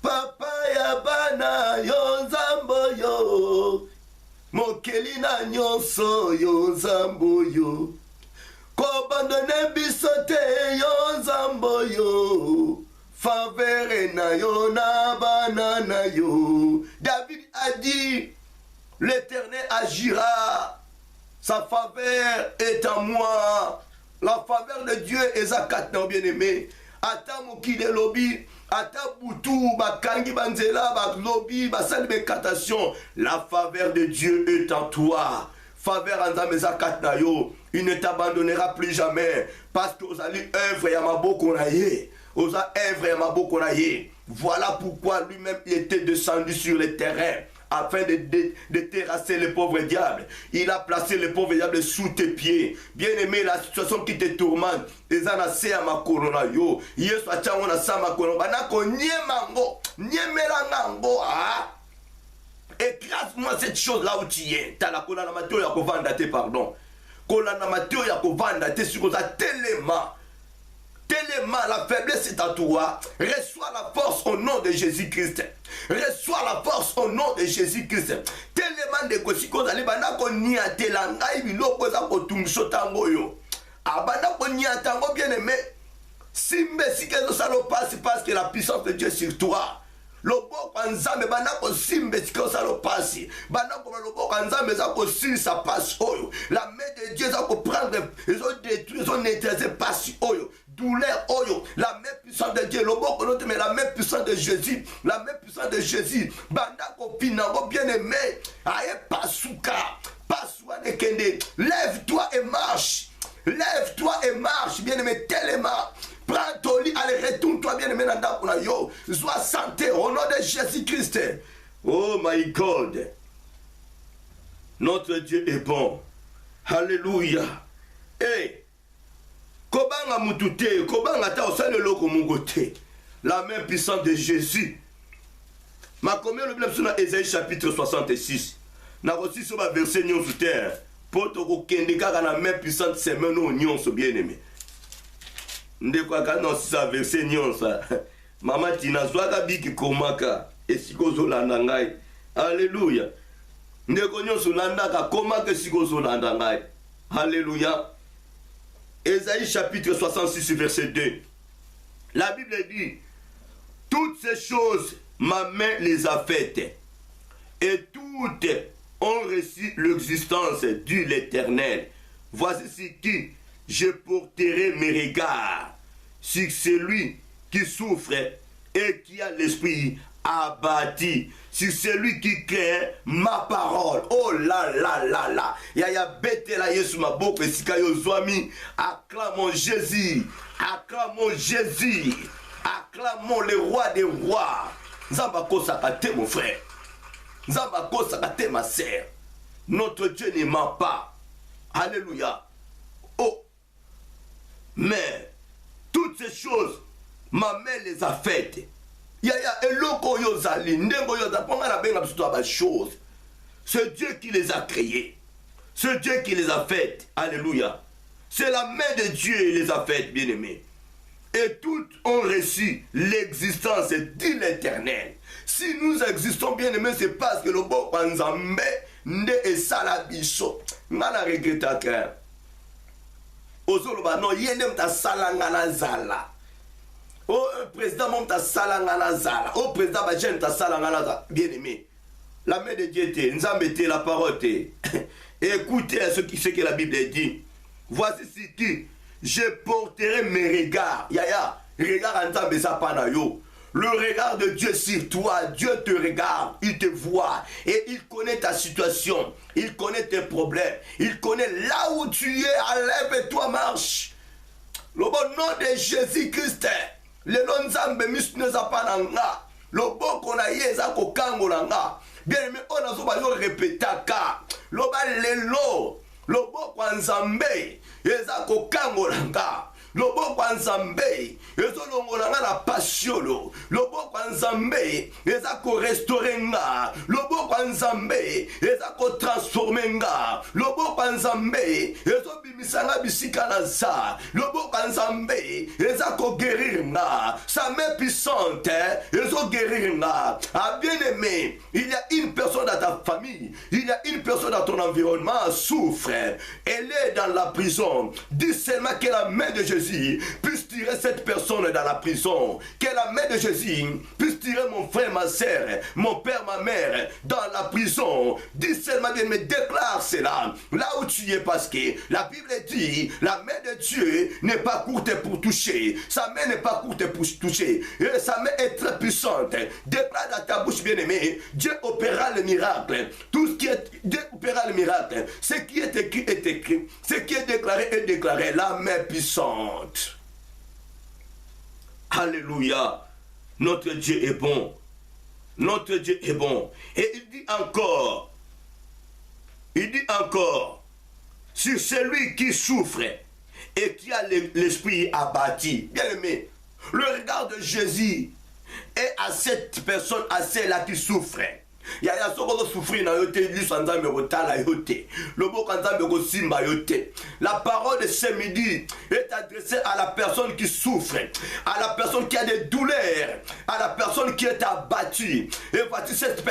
Papa Yabana yo Zamboyo. Mokelina nyonso yo Zamboyo. Kobandone bisote yo Zamboyo. Favere na yo na banana yo. David a dit, l'Éternel agira. Sa faveur est en moi. La faveur de Dieu est à quatre bien-aimé. Ata mokile lobi, ata butu, bakangi banzela, baklobi, basali bekatation. La faveur de Dieu est en toi. Faveur en zameza katnayo. Il ne t'abandonnera plus jamais. Parce que vous allez œuvre yamaboko naye. Osa œuvre yamaboko naye. Voilà pourquoi lui-même il était descendu sur le terrain. Afin de terrasser les pauvres diables. Il a placé les pauvres diables sous tes pieds. Bien-aimé, la situation qui te tourmente. Les anasé à ma corona yo. Yesu a tchamona sa ma corona. Banako niemango. Niemerangango. Ah. Écrase-moi cette chose là où tu es. T'as la colana mateo ya kovanda te, pardon. Colana mateo ya kovanda te sur ta tellement. Tellement la faiblesse est à toi. Reçois la force au nom de Jésus-Christ. Reçois la force au nom de Jésus-Christ. Tellement de kosiko zali bana ko niate la ngai biloko za ko tumso tango yo. Abana ko niatango bien aimé. Simbe si que ça le passe parce que la puissance de Dieu sur toi. loboko ya nzambe banda kosimba esika osala pasi, banda koma loboko ya nzambe eza kosilisa pasi oyo. La main de Dieu eza koprendre, ezodétruire, ezoneutraliser pasi oyo, douleur oyo. La main puissante de Dieu, loboko note, mais la main puissante de Jésus, la main puissante de Jésus, banda kopinango bien aimé, aye pasuka, pasua nekende, lève-toi et marche. Lève-toi et marche, bien-aimé, tellement. Prends ton lit, allez, retourne-toi, bien-aimé, dans yo. Sois santé au nom de Jésus-Christ. Oh my God. Notre Dieu est bon. Alléluia. Hey. Kobanga mutute, kobanga ta osale loko mungote. La main puissante de Jésus. Ma combien le blême sur Ésaïe chapitre 66. N'a reçu sur ma verset nyon sous terre. Pour te kende kaka na main puissante c'est maintenant nyonso bien aimé. Ndekwa kana sa verset nyonsa. Mama tina zwaka biki komaka esikozo landa ngai. Alléluia. Ndeko nyonso landa ka komaka esikozo landa ngai. Alléluia. Ésaïe chapitre 66 verset 2. La Bible dit: toutes ces choses ma main les a faites et toutes ont reçu l'existence de l'Éternel. Voici ce qui je porterai mes regards sur celui qui souffre et qui a l'esprit abattu, sur celui qui craint ma parole. Oh là là là là. Yaya bete la yesu maboko esika yo zwami. Acclamons Jésus. Acclamons Jésus. Acclamons le roi des rois. Nzamba kosaka te mon frère. Nzamba kosaka te ma sœur. Notre Dieu ne ment pas. Alléluia. Oh. Mais toutes ces choses, ma main les a faites. Yaya eloko yozali ndengo yoza ponga na benga biso ba choses. C'est Dieu qui les a créées. C'est Dieu qui les a faites. Alléluia. C'est la main de Dieu qui les a faites, bien-aimés. Et toutes ont reçu l'existence de l'Éternel. Si nous existons, bien aimés, c'est parce que le bon Nzambe nde esala biso. Ngana regretta que ozoloba non yende mta sala ngana zala. Oh un président mon ta sala ngana zala. Oh président ba jeune ta sala ngana zala. Bien aimé. La main de Dieu te, Nzambe te, la parole te. Écoutez ce que la Bible dit. Voici ce qui je porterai mes regards. Yaya, regarde Nzambe sa pana yo. Le regard de Dieu sur toi, Dieu te regarde, il te voit et il connaît ta situation, il connaît tes problèmes, il connaît là où tu es, enlève-toi, marche. Le bon nom de Jésus-Christ, le nom Nzambe misneza pananga, le bon qu'on a yeza ko kangolanga, bien aimé, on a souvent répété ka, le bon lelo, le bon kwa Nzambe, yeza ko kangolanga. Lobo kwa Nzambe ezolongolanga na pasiolo. Lobo kwa Nzambe ezako restaurenga. Lobo kwa Nzambe ezako transformenga. Lobo kwa Nzambe ezobimisanga bisika na za. Lobo kwa Nzambe ezako guérirnga. Sa main puissante ezo guérirnga. Ah bien-aimé, il y a une personne dans ta famille, il y a une personne dans ton environnement souffre. Elle est dans la prison. Dis seulement que la main de Jésus puisse tirer cette personne dans la prison. Que la main de Jésus puisse tirer mon frère, ma soeur, mon père, ma mère dans la prison. Dis seulement bien, mais déclare cela là où tu es, parce que la Bible dit la main de Dieu n'est pas courte pour toucher. Sa main n'est pas courte pour toucher. Et sa main est très puissante. Déclare dans ta bouche, bien-aimé, Dieu opérera le miracle. Tout ce qui est, Dieu opérera le miracle. Ce qui est écrit est écrit. Ce qui est déclaré est déclaré. La main puissante. Alléluia. Notre Dieu est bon. Notre Dieu est bon. Et il dit encore, sur celui qui souffre et qui a l'esprit abattu. Bien aimé, le regard de Jésus est à cette personne, à celle-là qui souffre. ya soko souffrir na yote liso nzambe kotala yote loboko nzambe kosimba yote. La parole de ce midi est adressée à la personne qui souffre, à la personne qui a des douleurs, à la personne qui est abattue. Et voici cette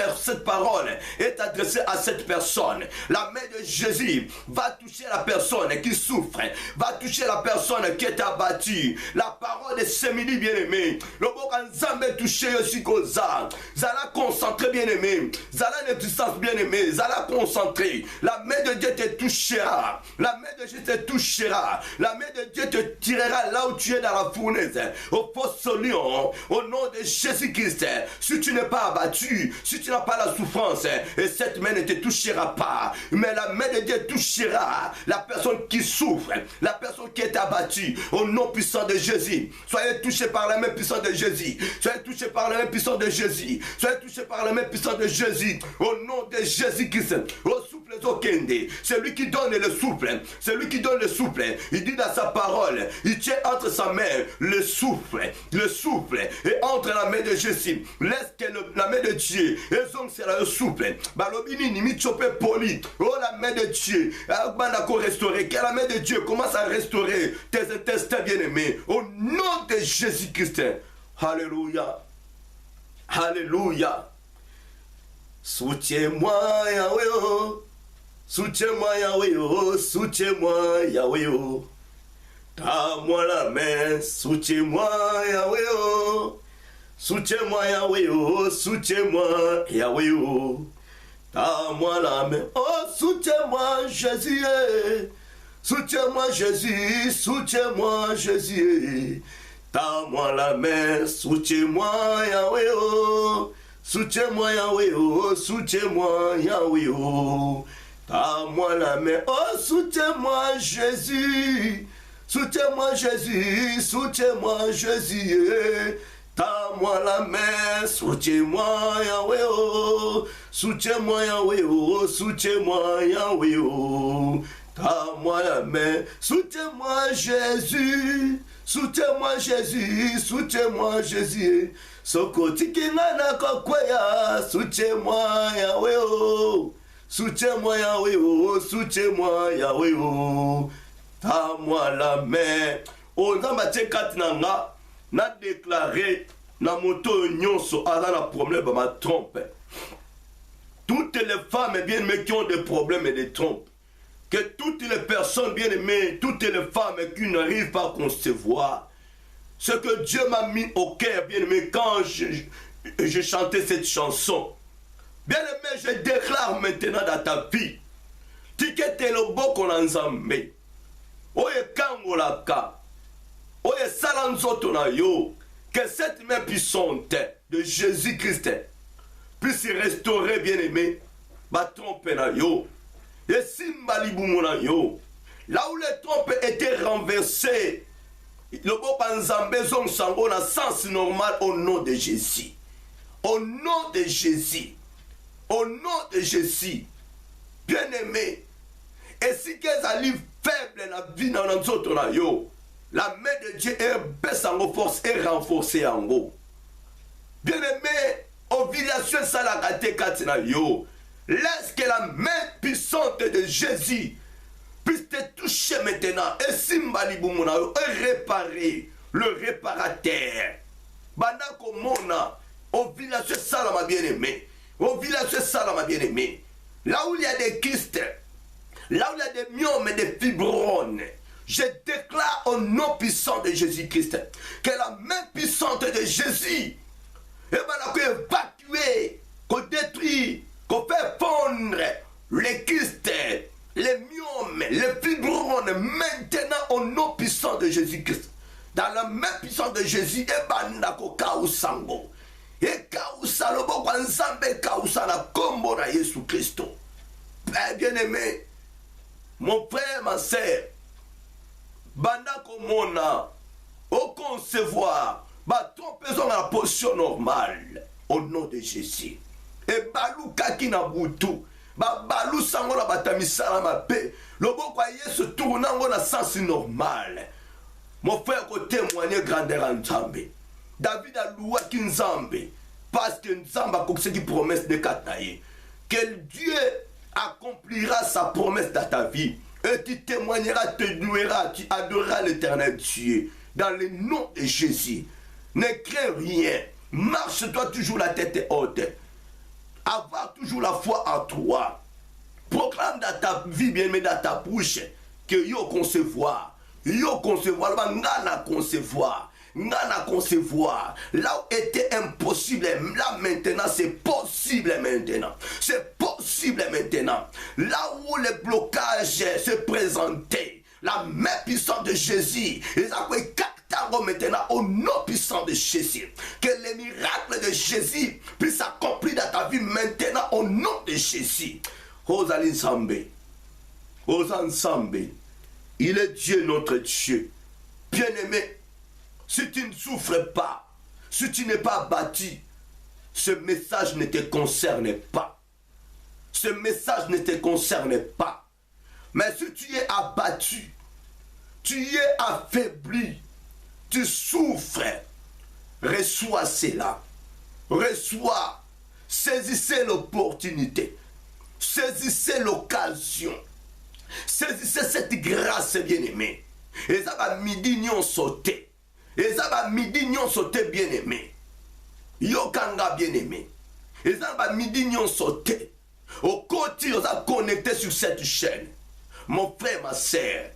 parole est adressée à cette personne. La main de Jésus va toucher la personne qui souffre, va toucher la personne qui est abattue. La parole de ce midi, bien-aimé, loboko nzambe toucher aussi koza. Zala concentré, bien-aimé. Zala une puissance bien-aimée, Zala concentré. La main de Dieu te touchera. La main de Dieu te touchera. La main de Dieu te tirera là où tu es dans la fournaise. Au poste lion, au nom de Jésus-Christ. Si tu n'es pas abattu, si tu n'as pas la souffrance, et cette main ne te touchera pas. Mais la main de Dieu touchera la personne qui souffre, la personne qui est abattue. Au nom puissant de Jésus. Soyez touchés par la main puissante de Jésus. Soyez touchés par la main puissante de Jésus. Soyez touchés par la main puissante de Jésus, au nom de Jésus-Christ, au souffle Zokende, celui qui donne le souffle, celui qui donne le souffle, il dit dans sa parole, il tient entre sa main le souffle, et entre la main de Jésus, laisse que la main de Dieu, et donc c'est le souffle, balobini nimi chopé poli, oh la main de Dieu, restaurer, que la main de Dieu commence à restaurer tes intestins bien-aimés, au nom de Jésus-Christ, alléluia, alléluia. Soutiens-moi Yahweh, oh. Soutiens-moi Yahweh, oh. Soutiens-moi Yahweh, oh. Tends-moi la main, soutiens-moi Yahweh, oh. Soutiens-moi Yahweh, oh. Soutiens-moi Yahweh, oh. Tends-moi la main, oh soutiens-moi Jésus, soutiens-moi Jésus, soutiens-moi Jésus. Tends-moi la main, soutiens-moi Yahweh, oh. Soutiens-moi Yahweh, oh, soutiens-moi Yahweh, oh. Tends-moi la main, oh, soutiens-moi Jésus. Soutiens-moi Jésus, soutiens-moi Jésus. Tends-moi la main, soutiens-moi Yahweh, oh. Soutiens-moi Yahweh, oh, soutiens-moi Yahweh, oh. Tends-moi la main, soutiens-moi Jésus. Soutiens-moi Jésus, soutiens-moi Jésus. Sokoti kinana kokweya, soutiens-moi Yahweh, oh. Soutiens-moi Yahweh, oh, soutiens-moi Yahweh, oh. Tends-moi la main. Oh, nzambe katinanga, na déclaré na moto nyonso ala na problème ba ma trompe. Toutes les femmes bien-aimées qui ont des problèmes et des trompes, que toutes les personnes bien-aimées, toutes les femmes qui n'arrivent pas à concevoir ce que Dieu m'a mis au cœur, bien-aimé, quand je chantais cette chanson. Bien-aimé, je déclare maintenant dans ta vie, tikete le boko na nzambe, oye kangolaka, oye salanzoto na yo, que cette main puissante de Jésus-Christ puisse restaurer, bien-aimé, ba trompe na yo, et simba libumo na yo, là où les trompes étaient renversées, le beau Banzambé zong sango na sens normal au nom de Jésus. Au nom de Jésus. Au nom de Jésus. Bien-aimé. Et si qu'elles arrivent faibles la vie dans notre autre na yo, la main de Dieu est baisse en force et renforcée en haut. Bien-aimé, ovulation salakate katina yo. Laisse que la main puissante de Jésus puisse te toucher maintenant et simbali bumuna et réparer le réparateur. Bandako mona au village salama bien-aimé, au village salama bien-aimé, là où il y a des kystes, là où il y a des myomes et des fibromes, je déclare au nom puissant de Jésus-Christ que la main puissante de Jésus qu'on évacue, qu'on détruit, qu'on fait fondre les kystes, les myomes, les fibromes, maintenant au nom puissant de Jésus-Christ. Dans la main puissante de Jésus, et bandako kausango. Et kausa lobo kwa nzambe kausa na kombo na Yesu Christo. Père bien-aimé, mon frère, ma sœur, bandako mona, au concevoir, ba trompez-en la position normale, au nom de Jésus. Et balou kaki na butu. Balou sango la batamisala ma paix. Lobo kwa Yesu tournango na sens normal. Mon frère ko témoigner grandeur en Nzambe. David a loué Nzambe. Parce que Nzamba, c'est qui promesse de Kataye. Que Dieu accomplira sa promesse dans ta vie. Et tu témoigneras, te loueras, tu adoreras l'Éternel Dieu. Dans le nom de Jésus. Ne crains rien. Marche-toi toujours la tête haute. Avoir toujours la foi en toi. Proclame dans ta vie, bien mais dans ta bouche, que yo concevoir. Yo concevoir, ngana concevoir. Ngana concevoir. Là où était impossible, là maintenant c'est possible maintenant. C'est possible maintenant. Là où les blocages se présentaient, la main puissante de Jésus, les maintenant au nom puissant de Jésus. Que les miracles de Jésus puissent s'accomplir dans ta vie maintenant au nom de Jésus. Rosaline Sambé, Rosan Sambé, il est Dieu notre Dieu. Bien-aimé, si tu ne souffres pas, si tu n'es pas abattu, ce message ne te concerne pas. Ce message ne te concerne pas. Mais si tu es abattu, tu es affaibli, tu souffres, reçois cela. Reçois, saisissez l'opportunité, saisissez l'occasion, saisissez cette grâce bien-aimée. Et ça va midi nyon sauter. Et ça va midi nyon sauter bien-aimé. Yokanga bien-aimé. Et ça va midi nyon sauter. Au côté, on va connecter sur cette chaîne. Mon frère, ma sœur,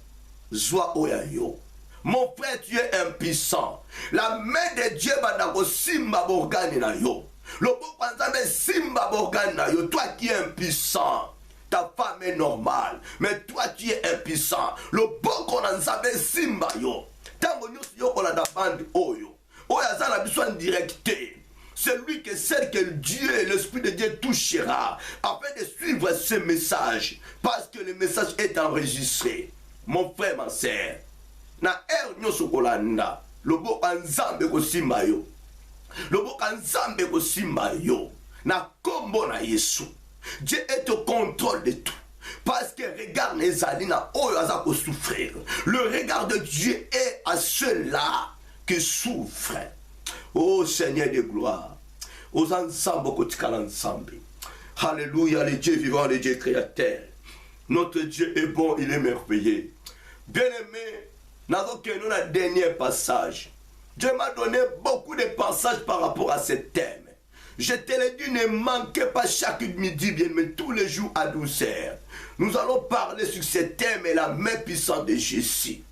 Zoa Oyayo. Mon frère, tu es impuissant. La main de Dieu va dans Simba Borgane na yo. Le bon Simba Borgane na yo. Toi qui es impuissant, ta femme est normale. Mais toi tu es impuissant. Le bon qu'on a Simba yo. Tango nous yo qu'on a da bande oyo. Oya za la besoin directé. Celui que celle que Dieu et l'Esprit de Dieu touchera afin de suivre ce message. Parce que le message est enregistré. Mon frère, ma sœur. Na nyoso kolanda lobo kanzambe kosimba yo lobo kanzambe kosimba yo na kombo na Yesu. Dieu est au contrôle de tout parce que regarde les alina oyo aza ko souffrir. Le regard de Dieu est à ceux-là qui souffrent. Oh Seigneur de gloire, aux ensemble kotikala ensemble. Alléluia, le Dieu vivant, le Dieu créateur. Notre Dieu est bon, il est merveilleux. Bien-aimé, nous avons un dernier passage. Dieu m'a donné beaucoup de passages par rapport à ce thème. Je te l'ai dit, ne manquez pas chaque midi, bien, mais tous les jours à 12h. Nous allons parler sur ce thème et la main puissante de Jésus.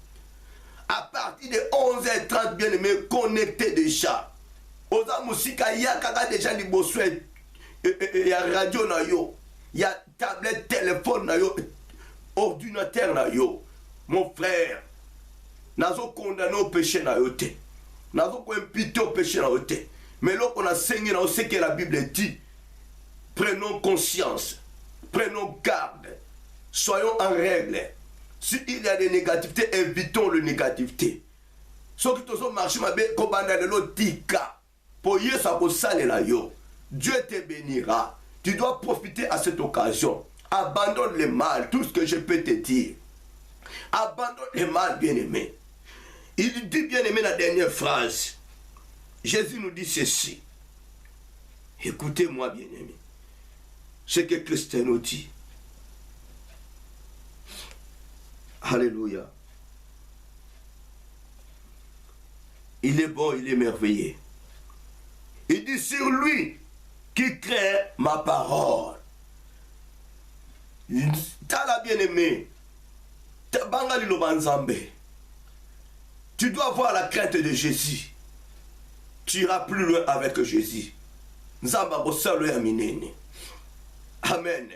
À partir de 11h30, bien aimé, connectez déjà. Oza musika yakaka déjà li boswe. Il y a radio na yo. Il y a tablette, téléphone na yo. Ordinateur na yo. Mon frère. Nazo condamné au péché na yote. Nazo impité au péché na yote. Mais là qu'on a saigné dans ce que la Bible dit. Prenons conscience. Prenons garde. Soyons en règle. S'il y a des négativités, évitons les négativités. Ceux qui te marché ma bé kobanda de l'otika. Pour y ça pour saler la yo. Dieu te bénira. Tu dois profiter à cette occasion. Abandonne le mal, tout ce que je peux te dire. Abandonne le mal, bien-aimé. Il dit bien-aimé la dernière phrase. Jésus nous dit ceci. Écoutez-moi, bien-aimé. Ce que Christ nous dit. Alléluia. Il est bon, il est merveilleux. Il dit sur lui qui crée ma parole. T'as la bien-aimé. Tu dois avoir la crainte de Jésus. Tu iras plus loin avec Jésus. Amen.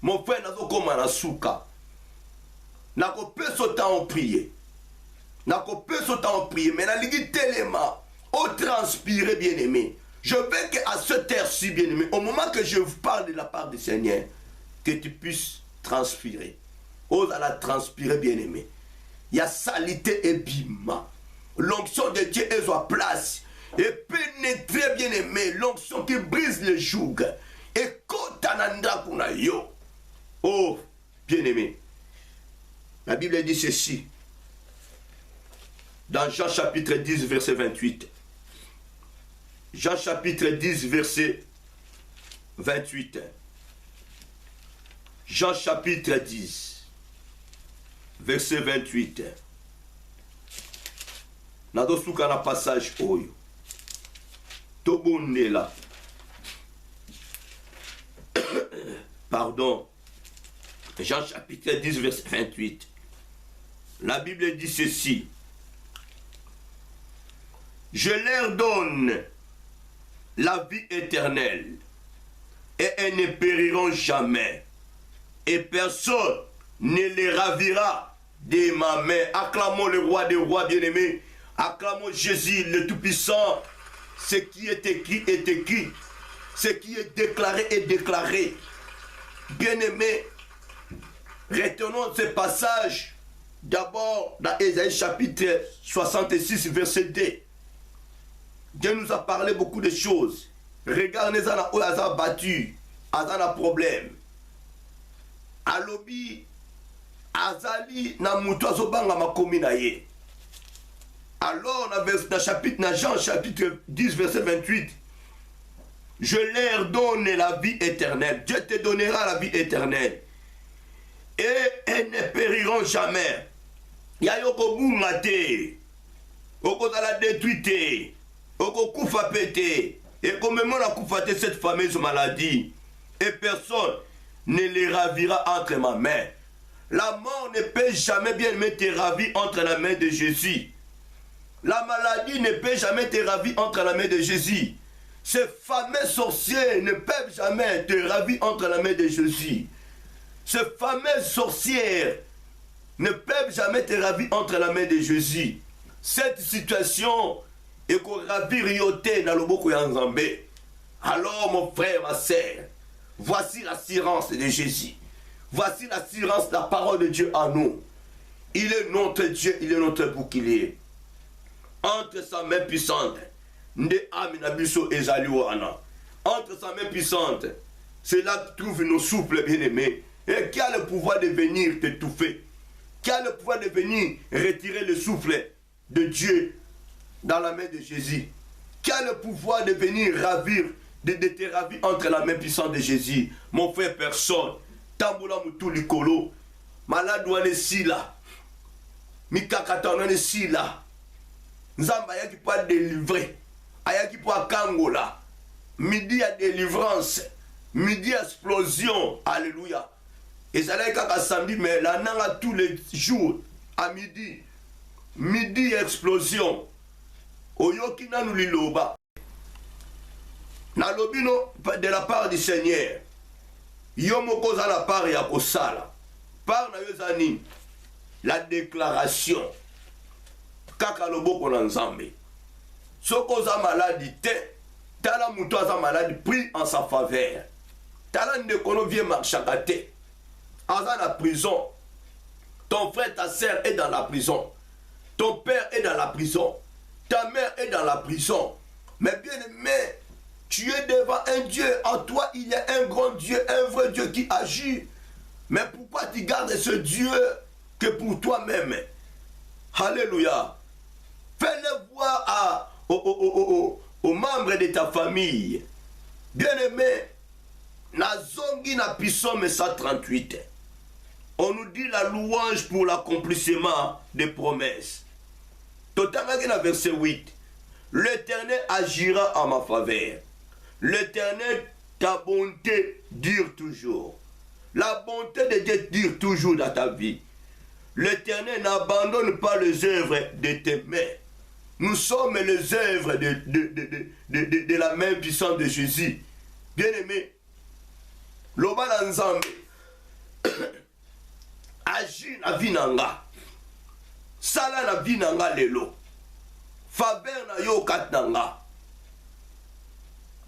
Mon frère n'a pas comme un souka. N'a pas pu sauter en prier. N'a pas pu sauter en prier. Mais n'a pas tellement. Au transpirer, bien-aimé. Je veux qu'à cette heure-ci, bien-aimé, au moment que je vous parle de la part du Seigneur, que tu puisses transpirer. Ose à la transpirer, bien-aimé. Il y a salité et bima. L'onction de Dieu est à place. Et pénétrer, bien-aimé, l'onction qui brise les jougs. Et kotananda kuna yo. Oh, bien-aimé. La Bible dit ceci. Dans Jean chapitre 10, verset 28. Jean chapitre 10, verset 28. Jean chapitre 10, verset 28. Nadosuka na passage oyo. Tobonela. Pardon. Jean chapitre 10, verset 28. La Bible dit ceci. Je leur donne la vie éternelle et elles ne périront jamais et personne ne les ravira de ma main. Acclamons le roi des rois bien-aimés. Acclamons Jésus le Tout-Puissant. Ce qui est écrit est écrit. Ce qui est déclaré est déclaré. Bien-aimés, retenons ce passage d'abord dans Ésaïe chapitre 66 verset 2. Dieu nous a parlé beaucoup de choses. Regardez ça, où ils ont battu, ils ont un problème. Alobi, Azali, na mutu azobanga makomi na ye. Alors, dans Jean chapitre 10, verset 28, je leur donne la vie éternelle. Dieu te donnera la vie éternelle. Et elles ne périront jamais. Yayoko bungate, oko la détruite. Oko kufa pété. Et comme on a koufaté cette fameuse maladie. Et personne ne les ravira entre ma main. La mort ne peut jamais bien te ravir entre la main de Jésus. La maladie ne peut jamais te ravir entre la main de Jésus. Ces fameux sorciers ne peuvent jamais te ravir entre la main de Jésus. Ces fameuses sorcières ne peuvent jamais te ravir entre la main de Jésus. Cette situation et qu'on ravire yoté dans le boko ya Nzambe. Alors mon frère, ma sœur, voici l'assurance de Jésus. Voici l'assurance de la parole de Dieu en nous. Il est notre Dieu, il est notre bouclier. Entre sa main puissante, Nde Aminabiso et Zaliwana. Entre sa main puissante, c'est là que trouve nos souples bien-aimés. Et qui a le pouvoir de venir t'étouffer? Qui a le pouvoir de venir retirer le souffle de Dieu dans la main de Jésus? Qui a le pouvoir de venir ravir, de te ravir entre la main puissante de Jésus? Mon frère, personne. Tamboula Moutou Likolo. Malade ou sila. Mikakatana sila. Nzamba yaki pas délivré. Ayaki pas kangola. Midi à délivrance. Midi explosion. Alléluia. Et ça là kaka samedi, mais là nanga tous les jours à midi. Midi explosion. Oyoki na nuliloba. Na lobino de la part du Seigneur. Yomoko za la part ya kosala. Par na yozani la déclaration. Kaka loboko na Nzambe. Soko za maladie te. Tala muto za maladie pris en sa faveur. Tala ndekono vie marchakate. Dans la prison, ton frère, ta sœur est dans la prison, ton père est dans la prison, ta mère est dans la prison. Mais bien aimé, tu es devant un Dieu, en toi il y a un grand Dieu, un vrai Dieu qui agit. Mais pourquoi tu gardes ce Dieu que pour toi-même? Alléluia. Fais-le voir aux membres de ta famille. Bien aimé, Nazongi na Psaume 138. On nous dit la louange pour l'accomplissement des promesses. Totamaki na verset 8. L'Éternel agira en ma faveur. L'Éternel, ta bonté dure toujours. La bonté de Dieu dure toujours dans ta vie. L'Éternel n'abandonne pas les œuvres de tes mains. Nous sommes les œuvres de la main puissante de Jésus. Bien-aimé, Loba na Nzambe agit na vie nanga. Sala na vie nanga lelo. Faveur na yo kat nanga.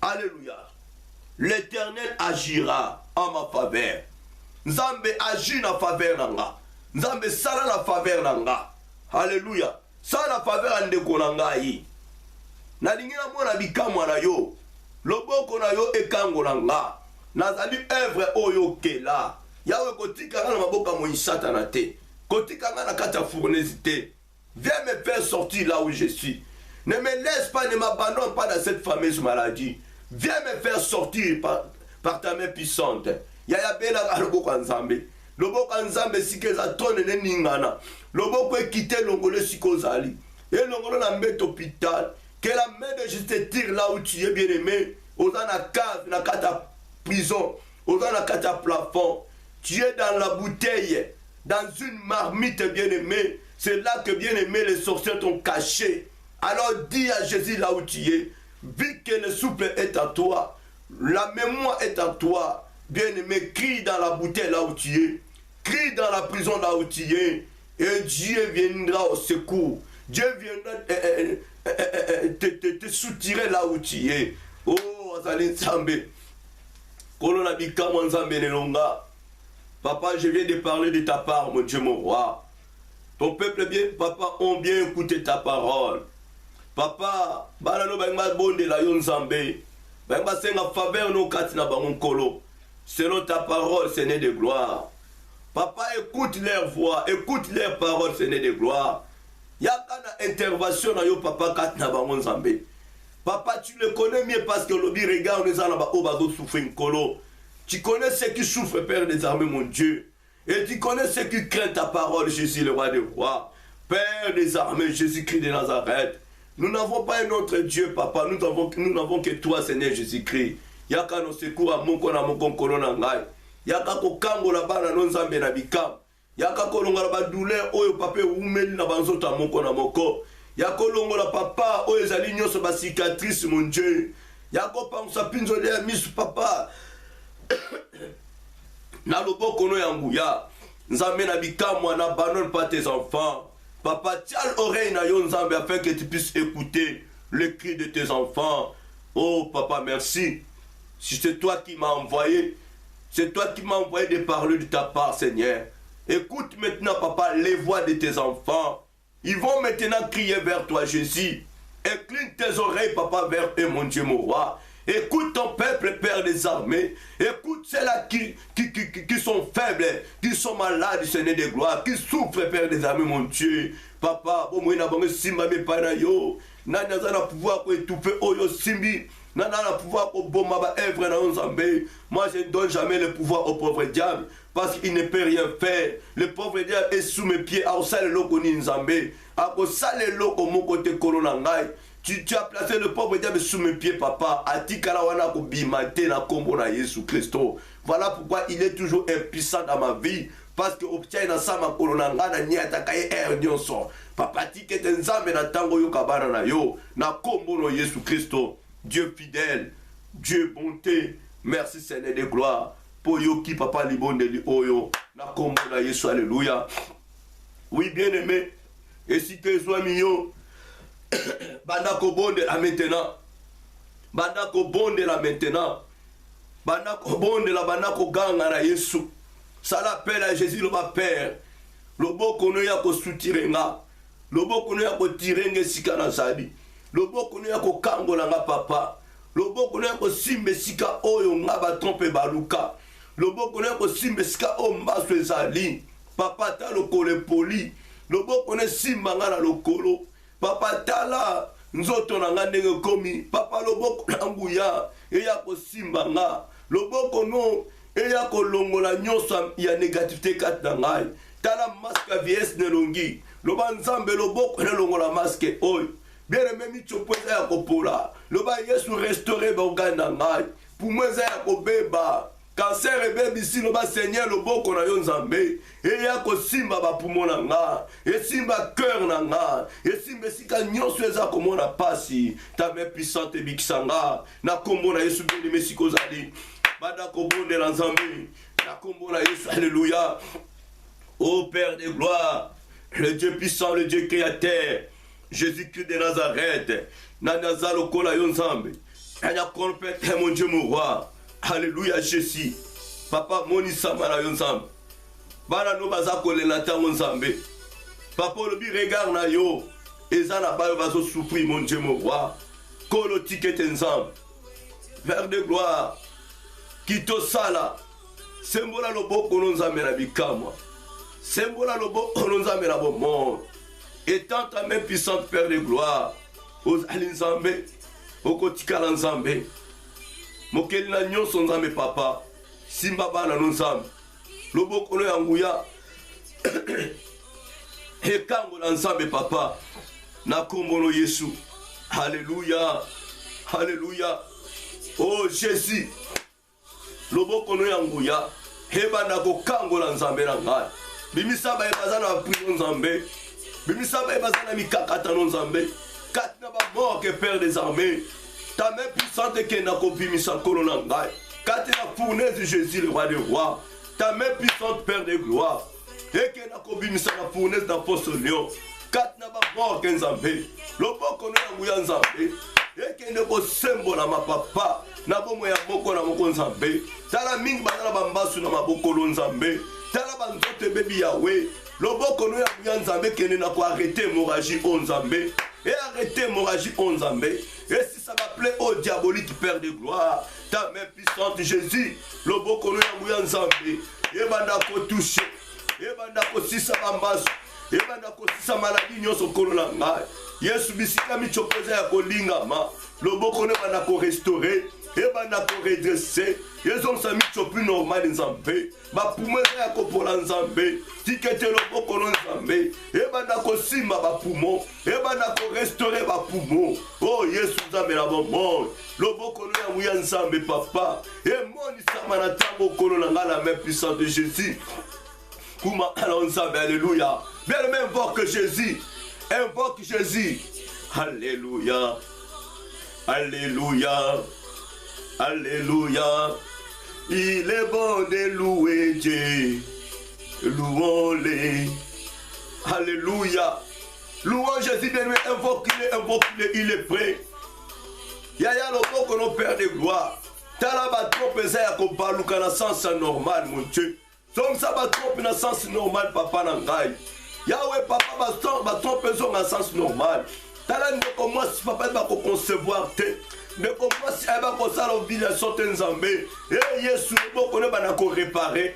Alléluia. L'Éternel agira en ma faveur. Nzambe agit na faveur nanga. Nzambe sala na faveur nanga. Alléluia. Sala faveur andeko nanga yi. Nalingi na mona bikamwa na yo. Loboko na yo ekango nanga. Nazali œuvre oyo kela. Yawe kotika na maboka mo satana te. Kotika na kata fournaise te. Viens me faire sortir là où je suis. Ne me laisse pas, ne m'abandonne pas dans cette fameuse maladie. Viens me faire sortir par ta main puissante. Yaya bela loboko nzambe. Loboko nzambe sikeza tone ne ningana. Loboko ekite longolo sikozali. Et longolo na mbete hôpital. Que la main de Jésus te tire là où tu es bien aimé. Oza na cave, na kata prison. Oza na kata plafond. Tu es dans la bouteille. Dans une marmite bien aimé. C'est là que bien aimé les sorciers t'ont caché. Alors dis à Jésus là où tu es. Vu que le souffle est à toi. La mémoire est à toi. Bien-aimé, crie dans la bouteille là où tu es. Crie dans la prison là où tu es. Et Dieu viendra au secours. Dieu viendra te soutirer là où tu es. Oh, Azali Nzambe. Kolona bikamo Nzambe nelonga. Papa, je viens de parler de ta part, mon Dieu, mon roi. Ton peuple bien, papa, ont bien écouté ta parole. Papa, banano bangba bonde la yo Nzambe. Bangba senga faveur no katina bangon kolo. Selon ta parole, Seigneur de gloire. Papa, écoute leur voix, écoute leurs paroles, Seigneur de gloire. Yakana intervention na yo papa katina bangon Nzambe. Papa, tu le connais mieux parce que l'obi regarde les anaba obazo souffre kolo. Tu connais ceux qui souffrent, Père des armées, mon Dieu. Et tu connais ceux qui craignent ta parole, Jésus, le roi des rois. Père des armées, Jésus-Christ de Nazareth. Nous n'avons pas un autre Dieu, papa. Nous n'avons que toi, Seigneur Jésus-Christ. Yaka no secours à mon kona mon kolona ngai. Yaka ko kango la bana no Nzambe na bikam. Yaka ko longa la douleur oyo papa umeli na banzota mon kona moko. Yaka longo la papa oyo ezali nyoso ba cicatrice mon Dieu. Yaka pansa pinzo de miss papa. Na loboko no yanguya. Nzambe na bikam n'abandonne pas tes enfants. Papa, tiens l'oreille na yo Nzambe afin que tu puisses écouter le cri de tes enfants. Oh papa, merci. Si c'est toi qui m'as envoyé, c'est toi qui m'as envoyé de parler de ta part, Seigneur. Écoute maintenant, papa, les voix de tes enfants. Ils vont maintenant crier vers toi, Jésus. Incline tes oreilles, papa, vers eux, mon Dieu, mon roi. Écoute ton peuple, Père des armées. Écoute ceux-là qui sont faibles, qui sont malades, Seigneur de gloire, qui souffrent, Père des armées, mon Dieu. Papa, bon, moi, je simba me panayo. Nana na pouvoir pour étouffer oyo simbi. Nana na pouvoir pour bomba ba œuvre na Nzambe. Moi, je ne donne jamais le pouvoir au pauvre diable parce qu'il ne peut rien faire. Le pauvre diable est sous mes pieds. A osale loko ni Nzambe. A osale loko mon côté kolona ngai. Tu as placé le pauvre diable sous mes pieds, papa. Atikala wana ko bimate na kombo na Jésus Christo. Voilà pourquoi il est toujours impuissant dans ma vie. Parce que obtient na sama kolona ngana ni atakaye nyonso. Papa tike te Nzambe na tango yo kabana na yo. Na kombo no Jésus Christo. Dieu fidèle, Dieu bonté. Merci Seigneur de gloire. Pour yo ki papa libonde li oyo. Na kombo na Jésus, alléluia. Oui, bien aimé. Et si que soit mignon. Bandako bonde la maintenant. Bandako bonde la maintenant. Bandako bonde la bandako ganga na Yesu. Ça l'appelle à Jésus le Père. Lobo kono ya ko soutirenga. Lobo kono ya ko tirenge sika na zali. Lobo kono ya ko kangola nga papa. Lobo kono ya ko simbe sika oyo nga ba trompe baluka. Lobo kono ya ko simbe sika o mbaso ezali. Papa ta lokole poli. Lobo kono simba nga na lokolo. Papa tala nzoto na nga ndenge komi. Papa loboko na nguya eya ko simba nga. Loboko no eya ko longola nyonso ya négativité kat na ngai. Tala masque vieillesse nelongi. Loba Nzambe loboko na longola masque oyo. Bien aimé michopo ya ko pola. Loba Yesu restaurer ba oganda ngai. Pour moi za ya ko beba. Cancer et bébé ici, le Seigneur, le beau qu'on a eu Nzambe. Et il y a que simba ba poumon nanga. Et simba cœur nanga. Et simba si ka nyonso eza comme on a passé. Ta main puissante et bixanga. Na kombo na Yesu bien aimé sikozali. Bada kombo de la Nzambe. Na kombo na Yesu, alléluia. Ô Père de gloire, le Dieu puissant, le Dieu créateur, Jésus-Christ de Nazareth. Na nazalo kola yo Nzambe. Na kompete mon Dieu mon roi. Alléluia Jésus. Papa moni samara yo Nzambe. Bana no baza kolela tango Nzambe. Papa lobi regarde na yo. Eza na bayo bazo souffrir mon Dieu mon roi. Kolo tikete Nzambe. Vers de gloire. Kito sala. Sembola loboko no Nzambe na bikamwa. Sembola loboko no Nzambe na bon monde. Étant ta main puissante Père de gloire. ozali nzambe okotikala nzambe mokeli na nyonso nzambe papa simba bana no nzambe loboko no ya nguya ekango na nzambe papa na kombo no Yesu. Alléluia, alléluia. Oh Jésus, loboko no ya nguya ebanda kokango na nzambe na ngai bimisa ba ebaza na prison nzambe bimisa ba ebaza na mikakata no nzambe kati na ba mort que Père des armées ta main puissante qui n'a kobimisa nkolo na ngai kati na fournaise de Jésus le roi des rois ta main puissante Père de gloire et qui n'a kobimisa na fournaise na fosse lion kati na ba mort que nzambe loboko no ya nguya nzambe ekende kosembola mapapa na bomo ya moko na moko nzambe tala mingi bazala bambasu na maboko lo nzambe tala banzoto bebi yawe loboko no ya nzambe kende na koarrêter hémorragie o nzambe et arrêter hémorragie o nzambe et si ça m'appelait au diabolique Père de gloire ta main puissante Jésus loboko no ya nzambe ebanda kotouche ebanda kosisa bambasu ebanda kosisa maladi nyonso kolo na ngai Yesu bisika michokoza ya kolingama loboko ne banda ko restaurer ebanda ko redresser yezo sa michopu normal nzambe bapumeza ya kopola nzambe tikete loboko no nzambe ebanda ko simba bapumo ebanda ko restaurer bapumo oh Yesu nzambe na bombo loboko no ya muya nzambe papa emoni sama na tango kolo na ngala main puissante de Jésus kuma alors nzambe alléluia bien le même invoque Jésus. Invoque Jésus. Alléluia. Alléluia. Alléluia. Il est bon de louer Dieu. Louons-le. Alléluia. Louons Jésus, bien-aimé. Invoque-le, il est prêt. Yaya le bon que nos pères de gloire. Talaba trop pesé à kobaluka na sens normal, mon Dieu. Som ça va trop na sens normal, papa nangai. Yahweh papa va tromper son sens normal. Tala ne commence papa va concevoir te. Ne commence à va comme ça l'obligation nzambe. Et Yesu boko ne bana ko réparer.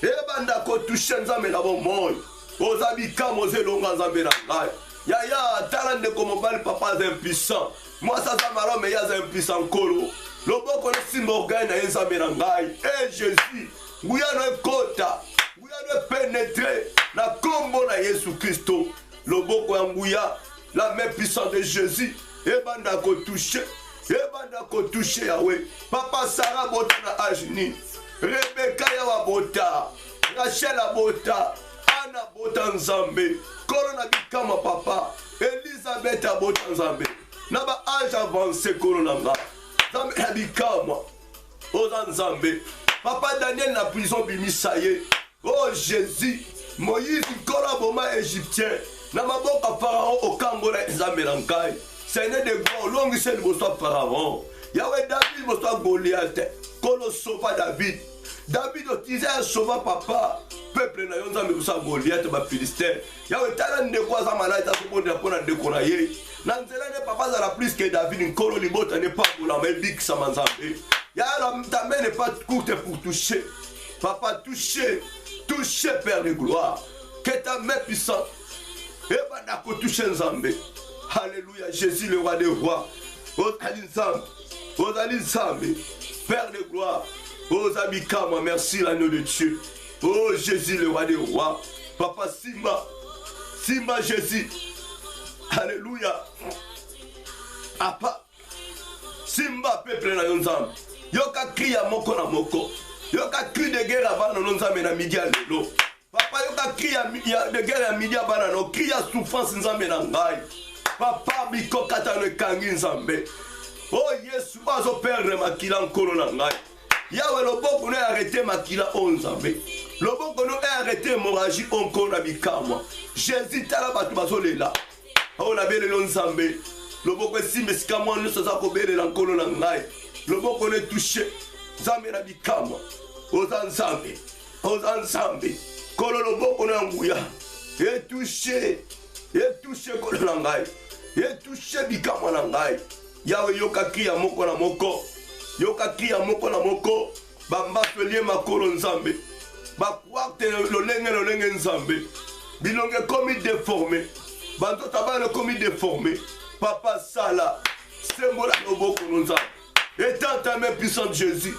Et banda ko toucher nzambe na bon monde. Ozabika mozelonga nzambe na ngai. Yaya tala ne comment papa est impuissant. Moi ça ça malo mais ya impuissant kolo. Loboko ne simorga na nzambe na ngai. Eh Jésus, nguya no kota. Nguya no pénétrer. La combo na Jésus Christo, le boko ya nguya, la main puissante de Jésus, et banda ko toucher Yahweh. Papa Sarah bota na Ajni, Rebecca ya bota, Rachel bota, Anna bota nzambe, Corona bikama papa, Elisabeth bota nzambe. Na ba âge avancé Corona nga, nzambe na bikama, oza nzambe. Papa Daniel na prison bimisaye, oh Jésus. Moïse Kolaboma égyptien na maboka pharaon okangola nzambe na ngai Seigneur de gloire longise liboso pharaon Yahweh David liboso Goliath kolo sauva David otisé a sauva papa peuple na yo nzambe liboso Goliath ba Philistin Yahweh tala ndeko aza malade akobondela mpona ndeko na ye na nzela ne papa zala plus que David nkolo libota ne pas bolama ebikisa manzambe Yahweh ta main n'est pas courte pour toucher papa toucher Père de gloire, que ta main puissante, et banda ko toucher nzambe. Alléluia, Jésus le roi des rois. Ozali nzambe, Père de gloire. Ozabikama, merci l'agneau de Dieu. Oh Jésus le roi des rois. Papa Simba Jésus. Alléluia. Papa Simba peuple na nzambe. Yoka kriya moko na moko. Yoka cri de guerre avant nos nzambe na midi lelo. Papa yoka cri de guerre à midi avant no cri à souffrance nzambe na ngai. Papa biko kata no kangi nzambe. Oh Yesu bazo perdre makila nkolo na ngai. Yahweh loboko no arrêter makila o nzambe. Loboko no arrêter hémorragie encore na bikama. Jésus tala batu bazo lela. O na bele lo nzambe. Loboko simbe sikamo no soza ko bele la nkolo na ngai. Loboko no toucher nzambe na bikama. Oza nzambe kolo loboko na nguya et toucher kolo na ngai et toucher bikama na ngai Yahweh yoka kriya moko na moko bambafelie makolo nzambe bakwarte lolenge nzambe bilonge komi déformé banzota bana komi déformé Papa Sala, c'est moi la loboko nous a. Étant ta main puissante Jésus,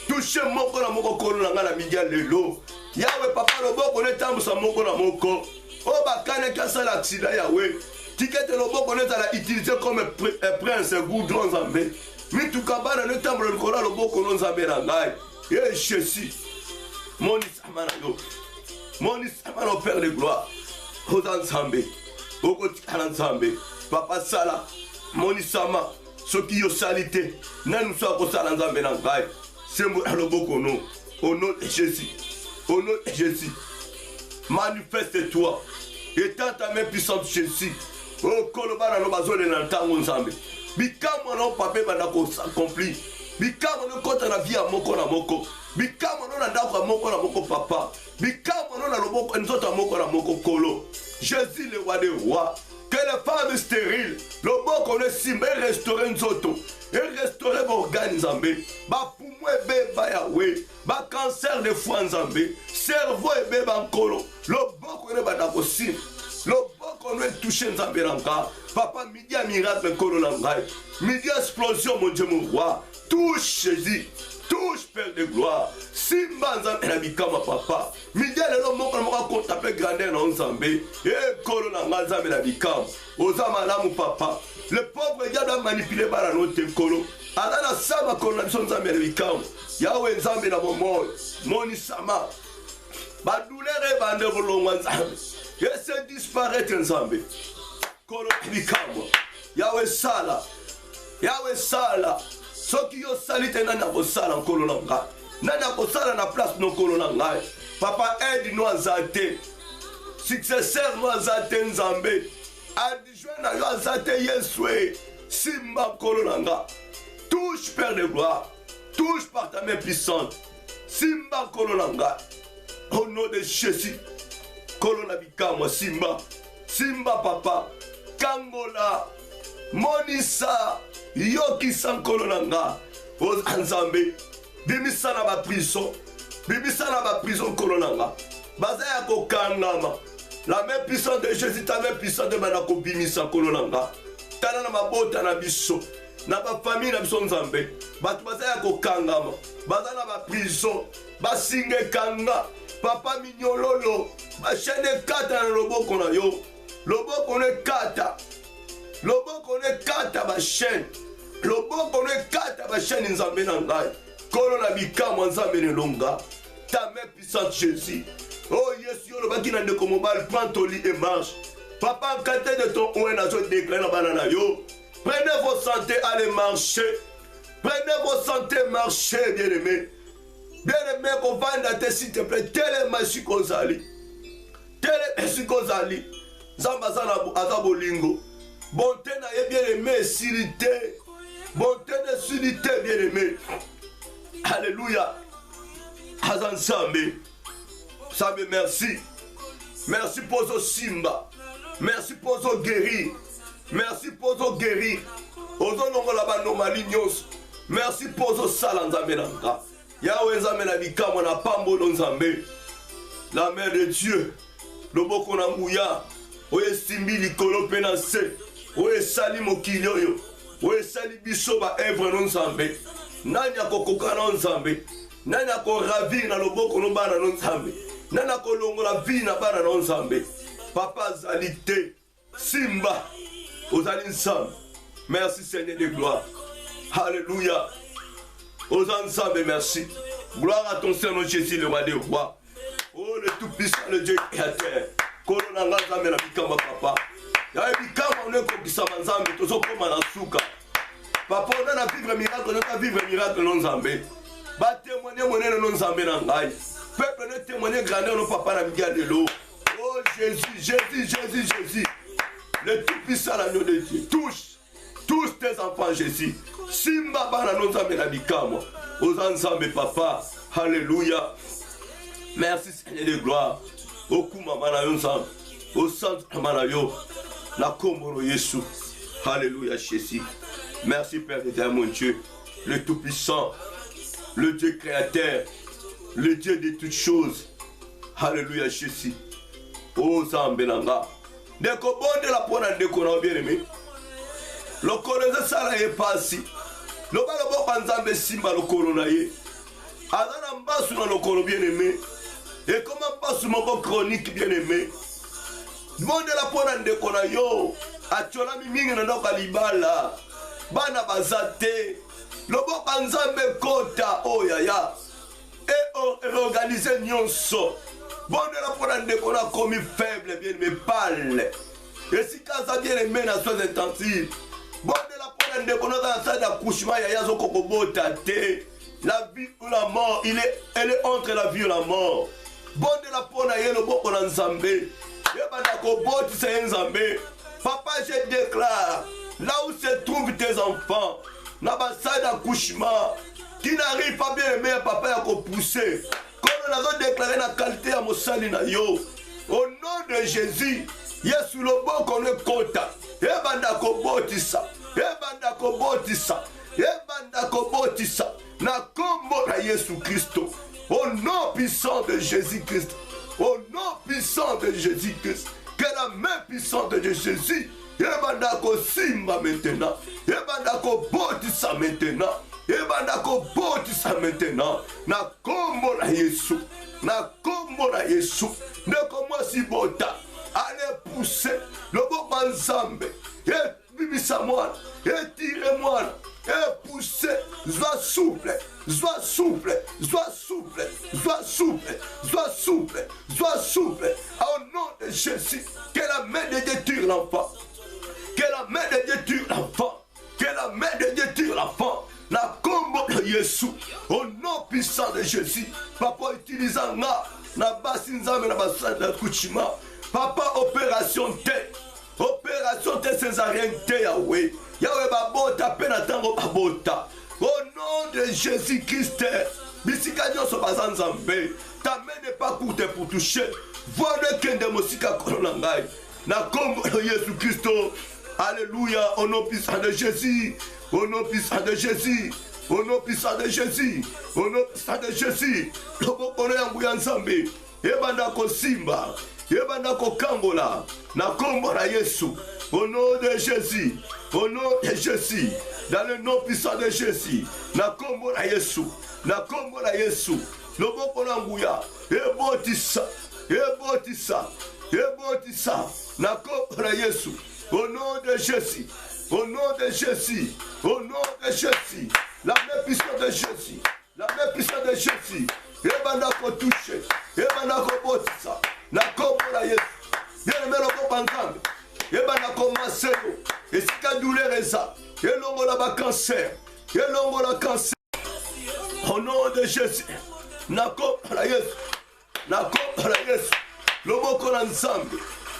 touchez mon corps à mon corps dans la midi lelo. Yahweh papa loboko ne tambusa mon corps à mon corps. Oh bakane kasa l'accident Yahweh. Ticket loboko ne tala utilisé comme prince goudron Zambé. Mi tukabana ne tambu le corps loboko non Zambé rangai. Eh Jésus. Mon isamana yo. Mon isamana Père de gloire. Odan Zambé. Oko tikana Zambé. Papa Sala. Mon isama. Ce qui est salité, nous sommes au salon de Nambay. C'est moi le beaucoup nom. Au nom de Jésus. Au nom de Jésus. Manifeste-toi. Étant ta main puissante Jésus. Oh, Kolobana no bazole na ntango nzambe. Bikamo no pape banako accompli. Bikamo no kota na vie moko na moko. Bikamo no na ndako moko na moko papa. Bikamo no na loboko nzoto moko na moko kolo. Jésus le roi des rois. Que les femmes stériles, le bon qu'on est simé, restaurer une auto, et restaurer vos organes Zambé, ba poumon et bébé Yahweh, ba cancer de foie Zambé, cerveau et bébé Bankolo, le bon qu'on est badakosim, le bon qu'on est touché Zambé Lanka, papa midi à miracle Kolo Langai, midi explosion mon Dieu mon roi, touche Jésus. Touche Père de gloire. Simba Nzambe na bikama papa. Midia lelo moko na moko kontape grandeur na Nzambe. Eh kolo na Nzambe na bikama. Oza malamu papa. Le pauvre gars doit manipuler par notre kolo. Alana sama kolo na biso Nzambe na bikama. Yahweh Nzambe na momo. Moni sama. Ba douleur e bande bolongwa Nzambe. Laisse disparaître Nzambe. Kolo bikama. Yahweh sala. Yahweh sala. Ce qui est salité n'a pas sala en colonanga. N'a pas sala na place non colonanga. Papa aide-nous à zate. Successeur nous à zate Nzambe. Adjoint na yo à zate Yeswe. Simba colonanga. Touche Père de gloire. Touche par ta main puissante. Simba colonanga. Au nom de Jésus. Colonabika moi Simba. Simba papa. Kangola. Monisa. Yoki sankolo nanga o Nzambe bimisa na ba prison kolonanga baza ya kokangama la main puissante de Jésus ta main puissante de manako bimisa kolonanga tala na mabota na biso na ba famille na biso Nzambe batu baza ya kokangama baza na ba prison basinge kanga papa minyololo ba chaîne kata na loboko na yo loboko ne kata loboko ne kata ba chaîne loboko ne kata ba chaîne Nzambe na ngai kolo na bikamo Nzambe ne longa ta main puissante Jésus oh yes yo lobaki na ndeko mobile prends ton lit et marche papa en qualité de ton ouen na zo déclarer na banana yo prenez vos santé allez marcher prenez vos santé marchez bien-aimé qu'on vende te s'il te plaît telema sikozali Nzambe aza bolingo bonté na ye bien-aimé silité bonté de silité bien-aimé alléluia Azan Nzambe Nzambe merci pour ce simba merci pour ce guérir ozolongola banomali nyonso merci pour ce sala Nzambe nanga Yahweh Nzambe na bikamo na pambolo Nzambe la mère de Dieu loboko na nguya oye simbi likolo pe na se oye sali mokili oyo oye sali biso ba œuvre no Nzambe nani akokoka na Nzambe nani akoravir na loboko no bana no Nzambe nani akolongola vi na bana no Nzambe papa azali te simba ozali Nzambe merci Seigneur de gloire alléluia ozali Nzambe merci gloire à ton Seigneur Jésus le roi des rois oh le tout puissant le Dieu créateur kolona nga Nzambe na bikama papa ya bikama on est kokisa Nzambe tozo koma na suka papa on a vivre miracle non Nzambe ba témoigner monene non Nzambe na ngai peuple ne témoigner grandeur no papa na biga de l'eau oh Jésus le tout puissant l'agneau de Dieu touche tes enfants Jésus simba bana non Nzambe na bikama aux Nzambe papa alléluia merci Seigneur de gloire okuma mana yo Nzambe au centre mana yo la komoro Yesu alléluia Jésus merci Père éternel mon Dieu le tout puissant le Dieu créateur le Dieu de toutes choses alléluia Jésus oh Nzambe nanga ndeko bonde la pona ndeko na bien aimé lokolo ezosala ye pasi loba loboko nzambe esimba lokolo na ye aza na mbasu na lokolo bien aimé ekoma mbasu moko chronique bien aimé bondela mpo na ndeko na yo atiolami mingi na ndako ya libala bana baza te loboko nzambe ekota oyaya eorganize nyonso bondela mpo na ndeko na komi faible bien aimé pale esika aza bien aimé na soins intensives bondela mpo na ndeko na aza na sale d'accouchement yaya azokokobota te la vie ou la mort elle est entre la vie ou la mort bondela mpo na ye loboko na nzambe yebanda kobotisa ye nzambe papa je déclare là où se trouvent tes enfants na basale d'accouchement qui n'arrive pas bien aimé papa ya kopousser kono nazo déclarer na qualité ya mosali na yo au nom de Jésus yesu loboko ne kota ebanda kobotisa ebanda kobotisa ebanda kobotisa na kombo na Yesu Christo au nom puissant de Jésus-Christ au nom puissant de Jésus-Christ que la main puissante de Jésus ebanda kosimba maintenant ebanda kobotisa maintenant ebanda kobotisa maintenant na kombo na Yesu na kombo na Yesu ndeko mwasi bota ale pousser loboko nzambe ebimisa mwana etire mwana pousser sois souple sois souple sois souple sois souple sois souple sois souple au nom de Jésus que la main de Dieu tire l'enfant que la main de Dieu tire l'enfant que la main de Dieu tire l'enfant la combo de Jésus au nom puissant de Jésus papa utilisant na basi nzambe na basala d'accouchement papa opération te césarienne te Yahweh Yahweh babota pe na tango babota au nom de Jésus-Christ bisika nyonso baza nzambe ta main n'est pas courte pour toucher vois le kende mosika kono na ngai na kombo de Jésus Christ alléluia au nom puissant de Jésus au nom puissant de Jésus au nom puissant de Jésus au nom puissant de Jésus loboko na yangu ya nzambe ebanda kosimba ebanda kokangola na kombo na Yesu au nom de Jésus au nom de Jésus dans le nom puissant de Jésus na kombo na Yesu na kombo na Yesu loboko na nguya ebotisa ebotisa ebotisa na kombo na Yesu au nom de Jésus au nom de Jésus au nom de Jésus la main puissante de Jésus la main puissante de Jésus ebanda ko toucher ebanda ko botisa na kombo na Yesu bien aimé loboko nzambe ebanda ko maselo esika douleur eza elongola ba cancer elongola cancer au nom de Jésus na kombo na Yesu na kombo na Yesu loboko na nzambe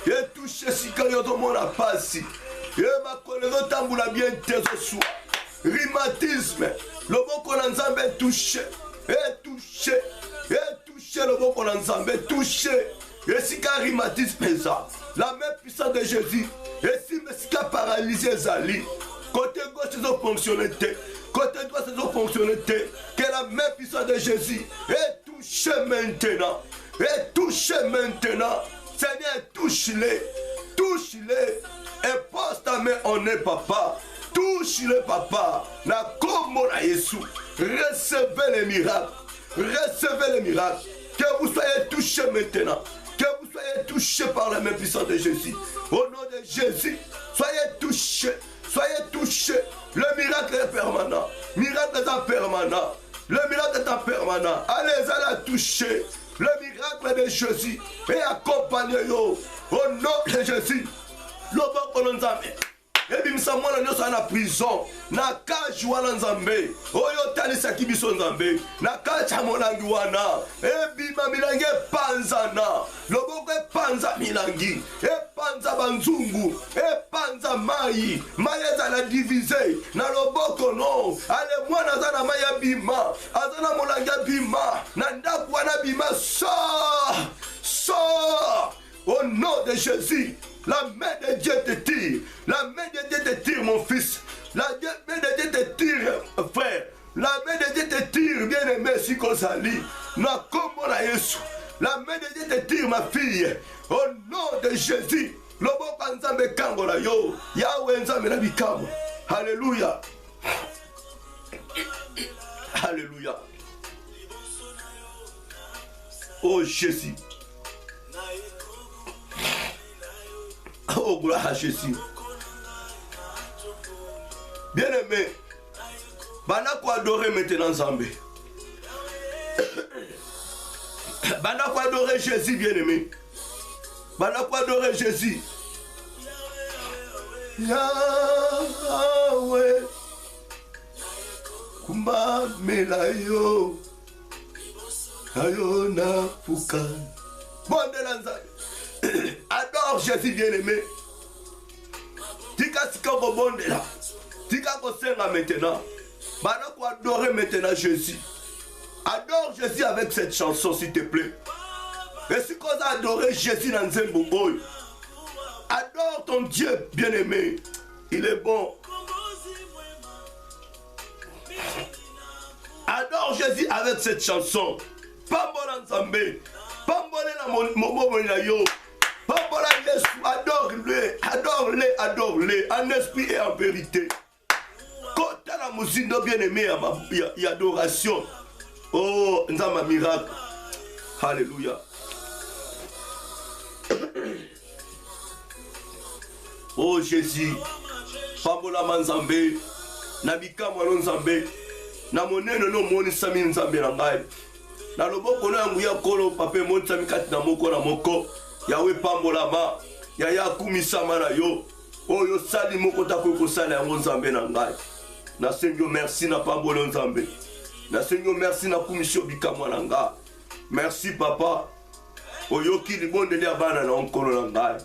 etouche sika yo tomona pasi makolo ezotambula bien te ezoswa rhumatisme loboko na nzambe etouche loboko na nzambe etouche esika rhumatisme eza la main puissante de Jésus esime esika paralysé ezali côté gauche ezofonctionne te côté droit ezofonctionne te que la main puissante de Jésus etouche maintenant Seigneur touche-les et pose ta main en eux papa touche-le papa na kombo na Yesu recevez les miracles que vous soyez touchés maintenant que vous soyez touchés par la main puissante de Jésus au nom de Jésus soyez touchés le miracle est permanent le miracle est permanent allez toucher le miracle de Jésus et accompagnez-yo au nom de Jésus loboko na nzambe ebimisa mwana nyonso na prison na kaji wana nzambe oyo tanisaki biso nzambe na kaji ya molangi wana ebima milangi epanzana loboko epanza milangi epanza banzungu epanza mai ezala divisé na loboko no ale mwana aza na mai abima aza na molangi abima na ndako wana bima sort au nom de Jésus. La main de Dieu te tire. La main de Dieu te tire, mon fils. La main de Dieu te tire, frère. La main de Dieu te tire, bien-aimé, si qu'on s'allie. Na kombo na Yesu. La main de Dieu te tire, ma fille. Au nom de Jésus. Loboko nzambe kango la yo. Yahweh nzambe na bikambo. Alléluia. Alléluia. Oh Jésus. Oh gloire à Jésus. Bien-aimé, bana quoi adorer maintenant Zambé. Bana quoi adorer Jésus, bien-aimé. Bana quoi adorer Jésus. Yahweh Kumba Melayo Ayona Fukan. Bon de l'anza. Adore Jésus, bien-aimé. Tika sika ko bon de là. Tika ko senga maintenant. Bana ko adorer maintenant Jésus. Adore Jésus avec cette chanson, s'il te plaît. Et si qu'on a adoré Jésus dans Nzembo Boy, adore ton Dieu, bien-aimé. Il est bon. Adore Jésus avec cette chanson. Pambola Nzambe. Pambola na momo na yo. Pambola Yesu. Adore-le. Adore-le. Adore-le. En esprit et en vérité. Quand tu as la musique, bien-aimé, il y a adoration. Oh, Nzamba miracle. Alléluia. Oh Jésus. Pambola Manzambe. Nabika Mwanon Nzambe. Na monene no moni sami Nzambe na ngai. Na loboko na nguya kolo pape moni sami kati na moko na moko. Yawe pambola ma. Ya kumisama na yo. Oh yo sali moko tako ko sala yango Nzambe na ngai. Na Seigneur merci na pambola Nzambe. Na Seigneur merci na kumisho bikamwa na ngai. Merci papa. Oyoki libondeli abana na onkolo na ngai.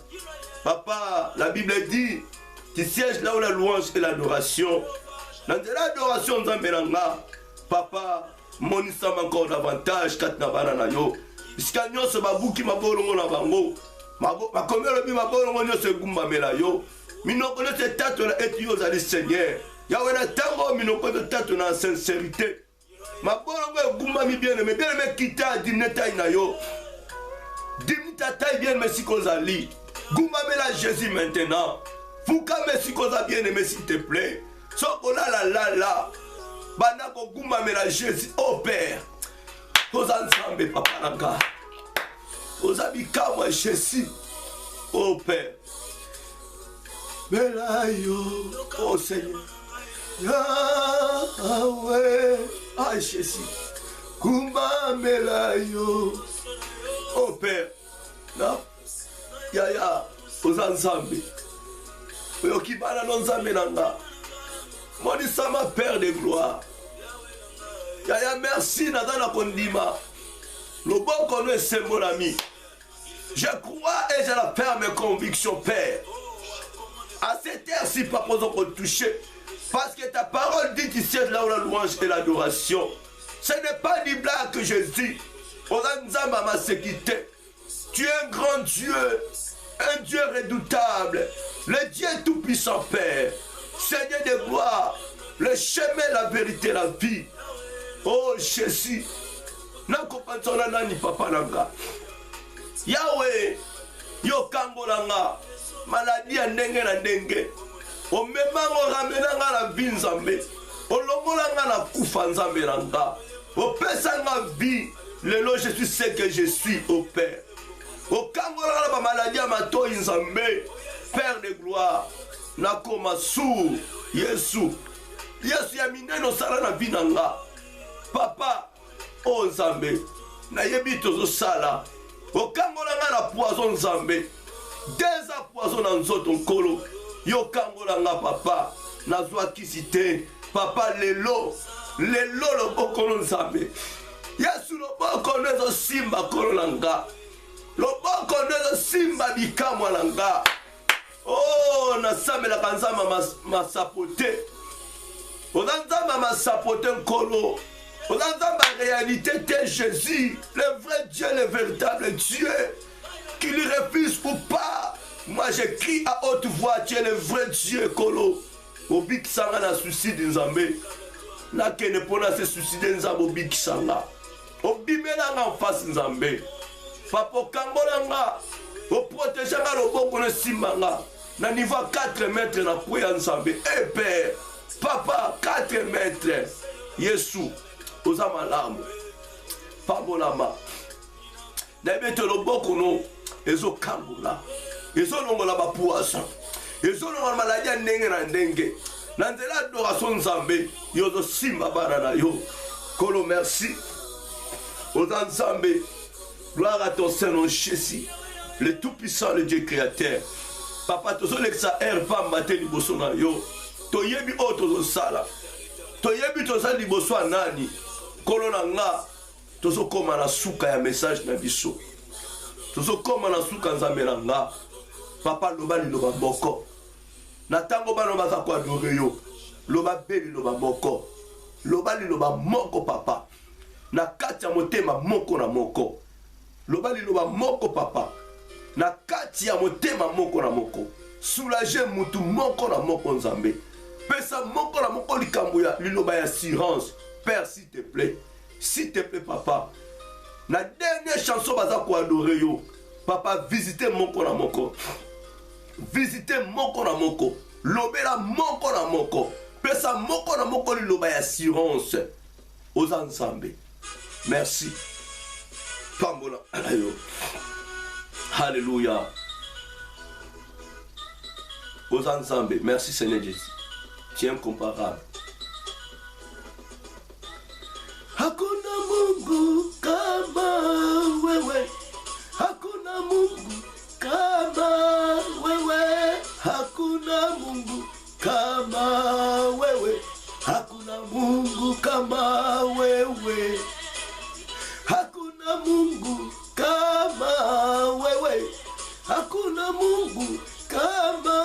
Papa, la Bible dit, tu sièges là où la louange et l'adoration. Dans l'adoration, papa, monisama encore davantage, katnabana na yo. Iskanyo se babuki mabolongo na bango. Makomelo bi mabolongo nyo se gumba mela yo. Minoko ne se tato na etio zali Seigneur. Yawe na tango minoko de tato na sincérité. Mabolongo gumba mi bien-aimé, bien-aimé kita dimneta ina yo. Dimnita taille bien merci kozali. Gumba mela Jésus maintenant. Fouka merci koza bien-aimé s'il te plaît. Soko la. Banako gumba mela Jésus. Oh Père. Koza nzambe papa nanga. Koza bikama Jésus. Oh Père. Mela yo. Oh Seigneur. Yahweh. Ah Jésus. Gumba mela yo. Oh Père. Non. Yaya, oza nzambe. Oyokibana no nzambe nanga. Monisama Père de gloire. Yaya, merci Nadana Kondima. Loboko no c'est mon ami. Je crois et j'ai la ferme conviction, Père. À cette heure-ci, papa, nous allons toucher. Parce que ta parole dit ici là où la louange et l'adoration. Ce n'est pas du blague que je dis. Oza nzamba ma sécurité. Tu es un grand Dieu, un Dieu redoutable, le Dieu tout-puissant Père, Seigneur de gloire, le chemin, la vérité, la vie. Oh Jésus, nakopansona nani papa nanga. Yahweh, yo kango nanga, maladie ya ndenge na ndenge. Omemango ramena nga na vie Nzambe, olongola nga na kufa Nzambe nanga. Opesa nga vie, lelo je suis ce que je suis, au Père. Au Kangola la maladie à mato Nzambe, Père de gloire, nakoma sourd, Yesu ya mineno sala na binanga. Papa, oh Nzambe, na yebi tozo sala. Au Kangola la poison Nzambe, des poison na nzoto nkolo. Yo Kangola nga papa, na zwa kisite, papa lelo lo boko Nzambe. Yesu lo boko nezo simba kolo nanga. Loboko ndezo simba bikamwa nanga. Oh, nasame la kanzama masapote. Odanzama masapote nkolo. Odanzama réalité de Jésus, le vrai Dieu, le véritable Dieu, qui lui refuse ou pas. Moi je crie à haute voix, tu es le vrai Dieu, kolo. Obik sanga na suicide Nzambe. Na kene pona se suicide Nzambe obik sanga. Obimela nga en face Nzambe. Papa kangolanga, o protéger nga loboko na simanga. na niveau 4 mètres na kweya nzambe. Eh père, papa 4 mètres. Yesu oza malamu. Pambolama. Na bete loboko no ezo kangula. Ezo longola ba poisson. Ezo longola maladie ndenge na ndenge. Na nzela adoration nzambe yozo simba bana na yo. Kolo merci. Oza nzambe. Gloire à ton Saint-Nom, Jésus, le Tout-Puissant, le Dieu créateur. Papa, tu as dit que pas maté liboso na yo. To yebi o to sala. To yebi to sala liboso nani. Kolona nga. To so koma na suka ya message na biso. To so koma na suka nzambe na nga. Papa loba li loba moko. Na tango bano baza ko adore yo. Loba beli loba moko. Loba li loba moko papa. Na kati ya motema moko na moko. Loba li loba moko papa. Na kati ya motema moko na moko. Soulager mutu moko na moko nzambe. Pesa moko na moko likambo ya liloba ya assurance. Père s'il te plaît. S'il te plaît papa. Na dernière chanson baza ko adorer yo. Papa visitez moko na moko. Visitez moko na moko. Lobela moko na moko. Pesa moko na moko liloba ya assurance. Oza nzambe. Merci. Pambola. Alléluia. Aux ensembles. Merci Seigneur Jésus. Tu es incomparable. Hakuna Mungu kama wewe. Hakuna Mungu kama wewe. Hakuna Mungu kama wewe. Hakuna Mungu kama wewe. Hakuna Mungu kama wewe. Hakuna Mungu kama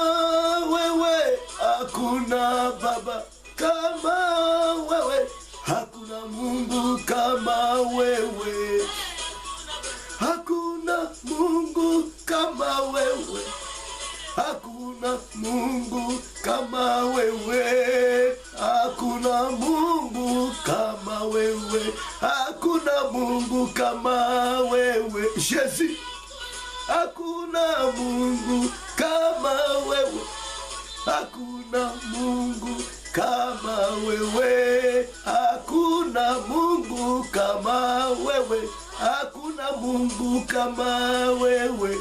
wewe. Hakuna Baba kama wewe. Hakuna Mungu kama wewe. Hakuna Mungu kama wewe. Hakuna Mungu kama wewe. Hakuna Mungu kama wewe. Hakuna Mungu kama wewe. Jésus. Hakuna Mungu kama wewe. Hakuna Mungu kama wewe. Hakuna Mungu kama wewe. Hakuna Mungu kama wewe.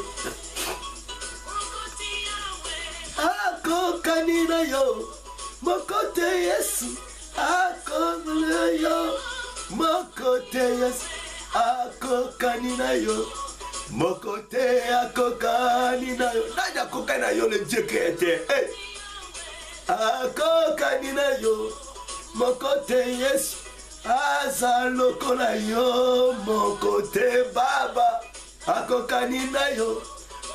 Ako kanina yo mokote Yesu. Ako kanina yo mokote Yesu. Ako kanina yo mokote ako kanina yo. Nada ako kanina yo le Dieu créateur. Hey. Ako kanina yo mokote Yesu. Aza lokola yo mokote Baba. Ako kanina yo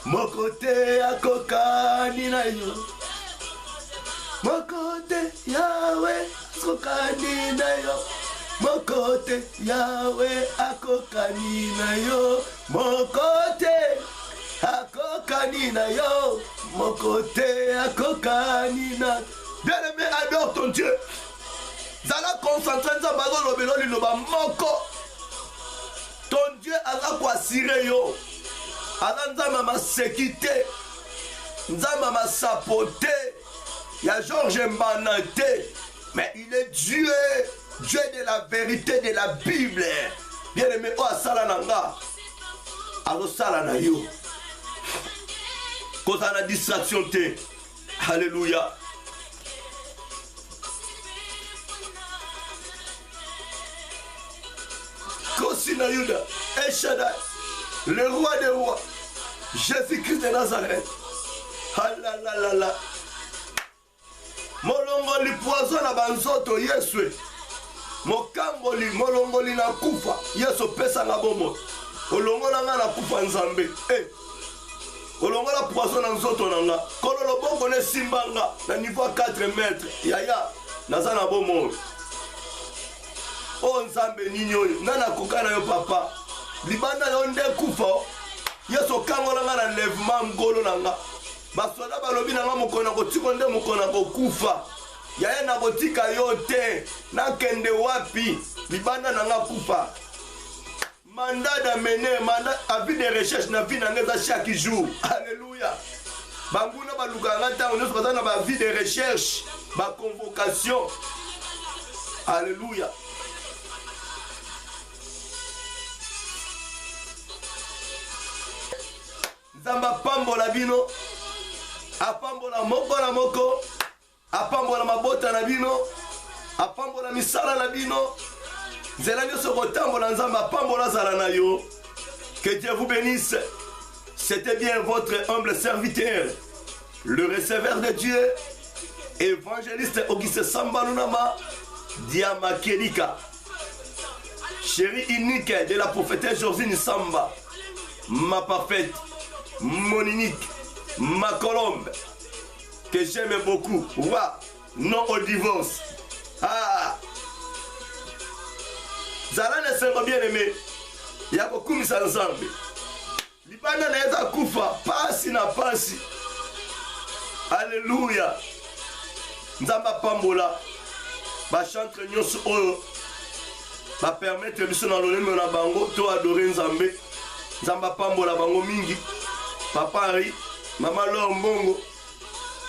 mokote ako kanina yo. Mokote Yahweh ako kanina yo. Mokote Yahweh ako kanina yo. Mokote ako kanina yo. Mokote ako kanina. Bien-aimé, adore ton Dieu. Zala concentré nzambe azolobela liloba moko. Ton Dieu aza koasire yo. Aza nzambe masekite. Nzambe masapote. Ya Georges Mbanate. Mais il est Dieu. Dieu de la vérité de la Bible. Bien aimé, oh asala nanga. Azo sala na yo. Koza na distraction te. Alléluia. Kosina Yuda, El Shaddai, le roi des rois, Jésus-Christ de Nazareth. Halalalala. Molongoli poison na banzoto Yesu. Mokamboli molongoli na kufa. Yesu pesa na bomo. Olongola nga na kufa nzambe. Olongola poison na nzoto na nga. Kololo bongo ne simbanga na niveau 4 mètres. Yaya naza na bomo. O nzambe nini oyo nana kokana yo papa libanda yo nde kufa Yesu kangola nga na lèvement ngolo nanga basoda balobi nanga mokona kotiko nde mokona kokufa yaya na kotika yo te nakende wapi libanda nanga kufa mandat d'amener mandat avis de recherche na vie nanga za chaque jour. Alléluia. Banguna balukanga ntango nyonso baza na bavie de recherche, baconvocation. Alléluia. Nzamba pambola bino, apambola moko na moko, apambola mabota na bino, apambola misala na bino. Nzela nyonso kotambola nzamba apambola zala na yo. Que Dieu vous bénisse. C'était bien votre humble serviteur, le receveur de Dieu, évangéliste Auguste Samba Lunama Diama Kelika, chérie unique de la prophétesse Josine Samba, ma parfaite, mon unique, ma colombe, que j'aime beaucoup. Wa, non au divorce. Ah, Zala ne sera bien aimé. Il y a beaucoup mis ensemble. Libana na eza kufa pasi na pasi. Alléluia. Nzamba pambola. Ba chantre nyonso oyo ba permettre biso na lolemo na bango to adorer Nzambe. Nzamba pambola bango mingi. Papa Henri, Maman Laure Mbongo,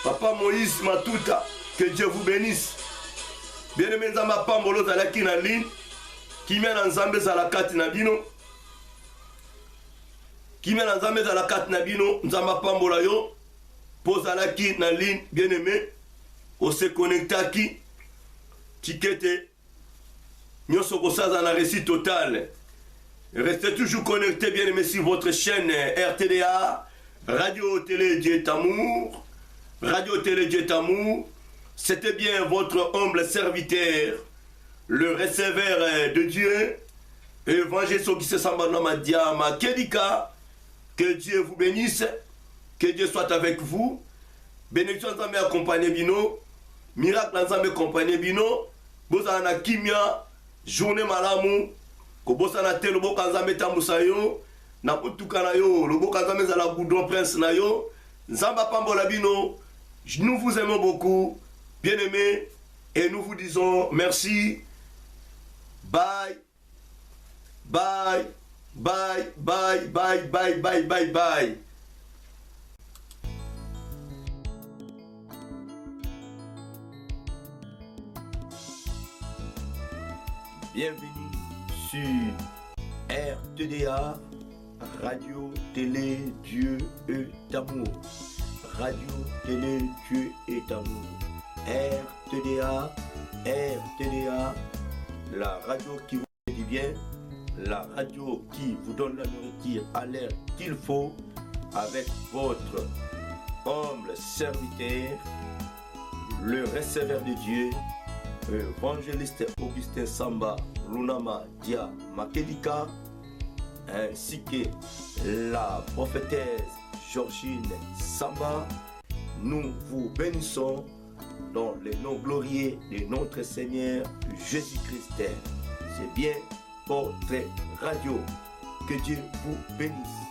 Papa Moïse Matuta, que Dieu vous bénisse. Bien-aimé Nzamba pambola zalaki na ligne. Kimia na Nzambe zalakati na bino. Kimia na Nzambe zalakati na bino. Nzamba pambola yo. Pozalaki na ligne, bien-aimé. On se connectaki. Tikete. Nyoso kosaza na récit total. Restez toujours connectés, bien-aimés, sur votre chaîne RTDA, Radio Télé Dieu est Amour. Radio Télé Dieu est Amour. C'était bien votre humble serviteur, le receveur de Dieu, évangéliste Auguste Samba Lunama Diama Kelika. Que Dieu vous bénisse, que Dieu soit avec vous. Bénédiction Nzambe accompagné bino, miracle Nzambe accompagné bino. Bozala na kimia, journée malamu, ko bosana te loboka Nzambe tambusa yo, na putuka na yo, loboka Nzambe zala goudron prince na yo. Nzamba pambola bino. Nous vous aimons beaucoup, bien-aimés, et nous vous disons merci. Bye. Bye. Bye. Bye. Bye. Bye. Bye. Bye. Bye. Bienvenue sur RTDA, Radio Télé Dieu est Amour. Radio Télé Dieu est Amour. RTDA, RTDA, la radio qui vous fait du bien, la radio qui vous donne la nourriture à l'heure qu'il faut, avec votre humble serviteur, le receveur de Dieu, évangéliste Augustin Samba Lunama Diama Kelika, ainsi que la prophétesse Georgine Samba. Nous vous bénissons dans le nom glorieux de notre Seigneur Jésus-Christ. C'est bien votre radio. Que Dieu vous bénisse.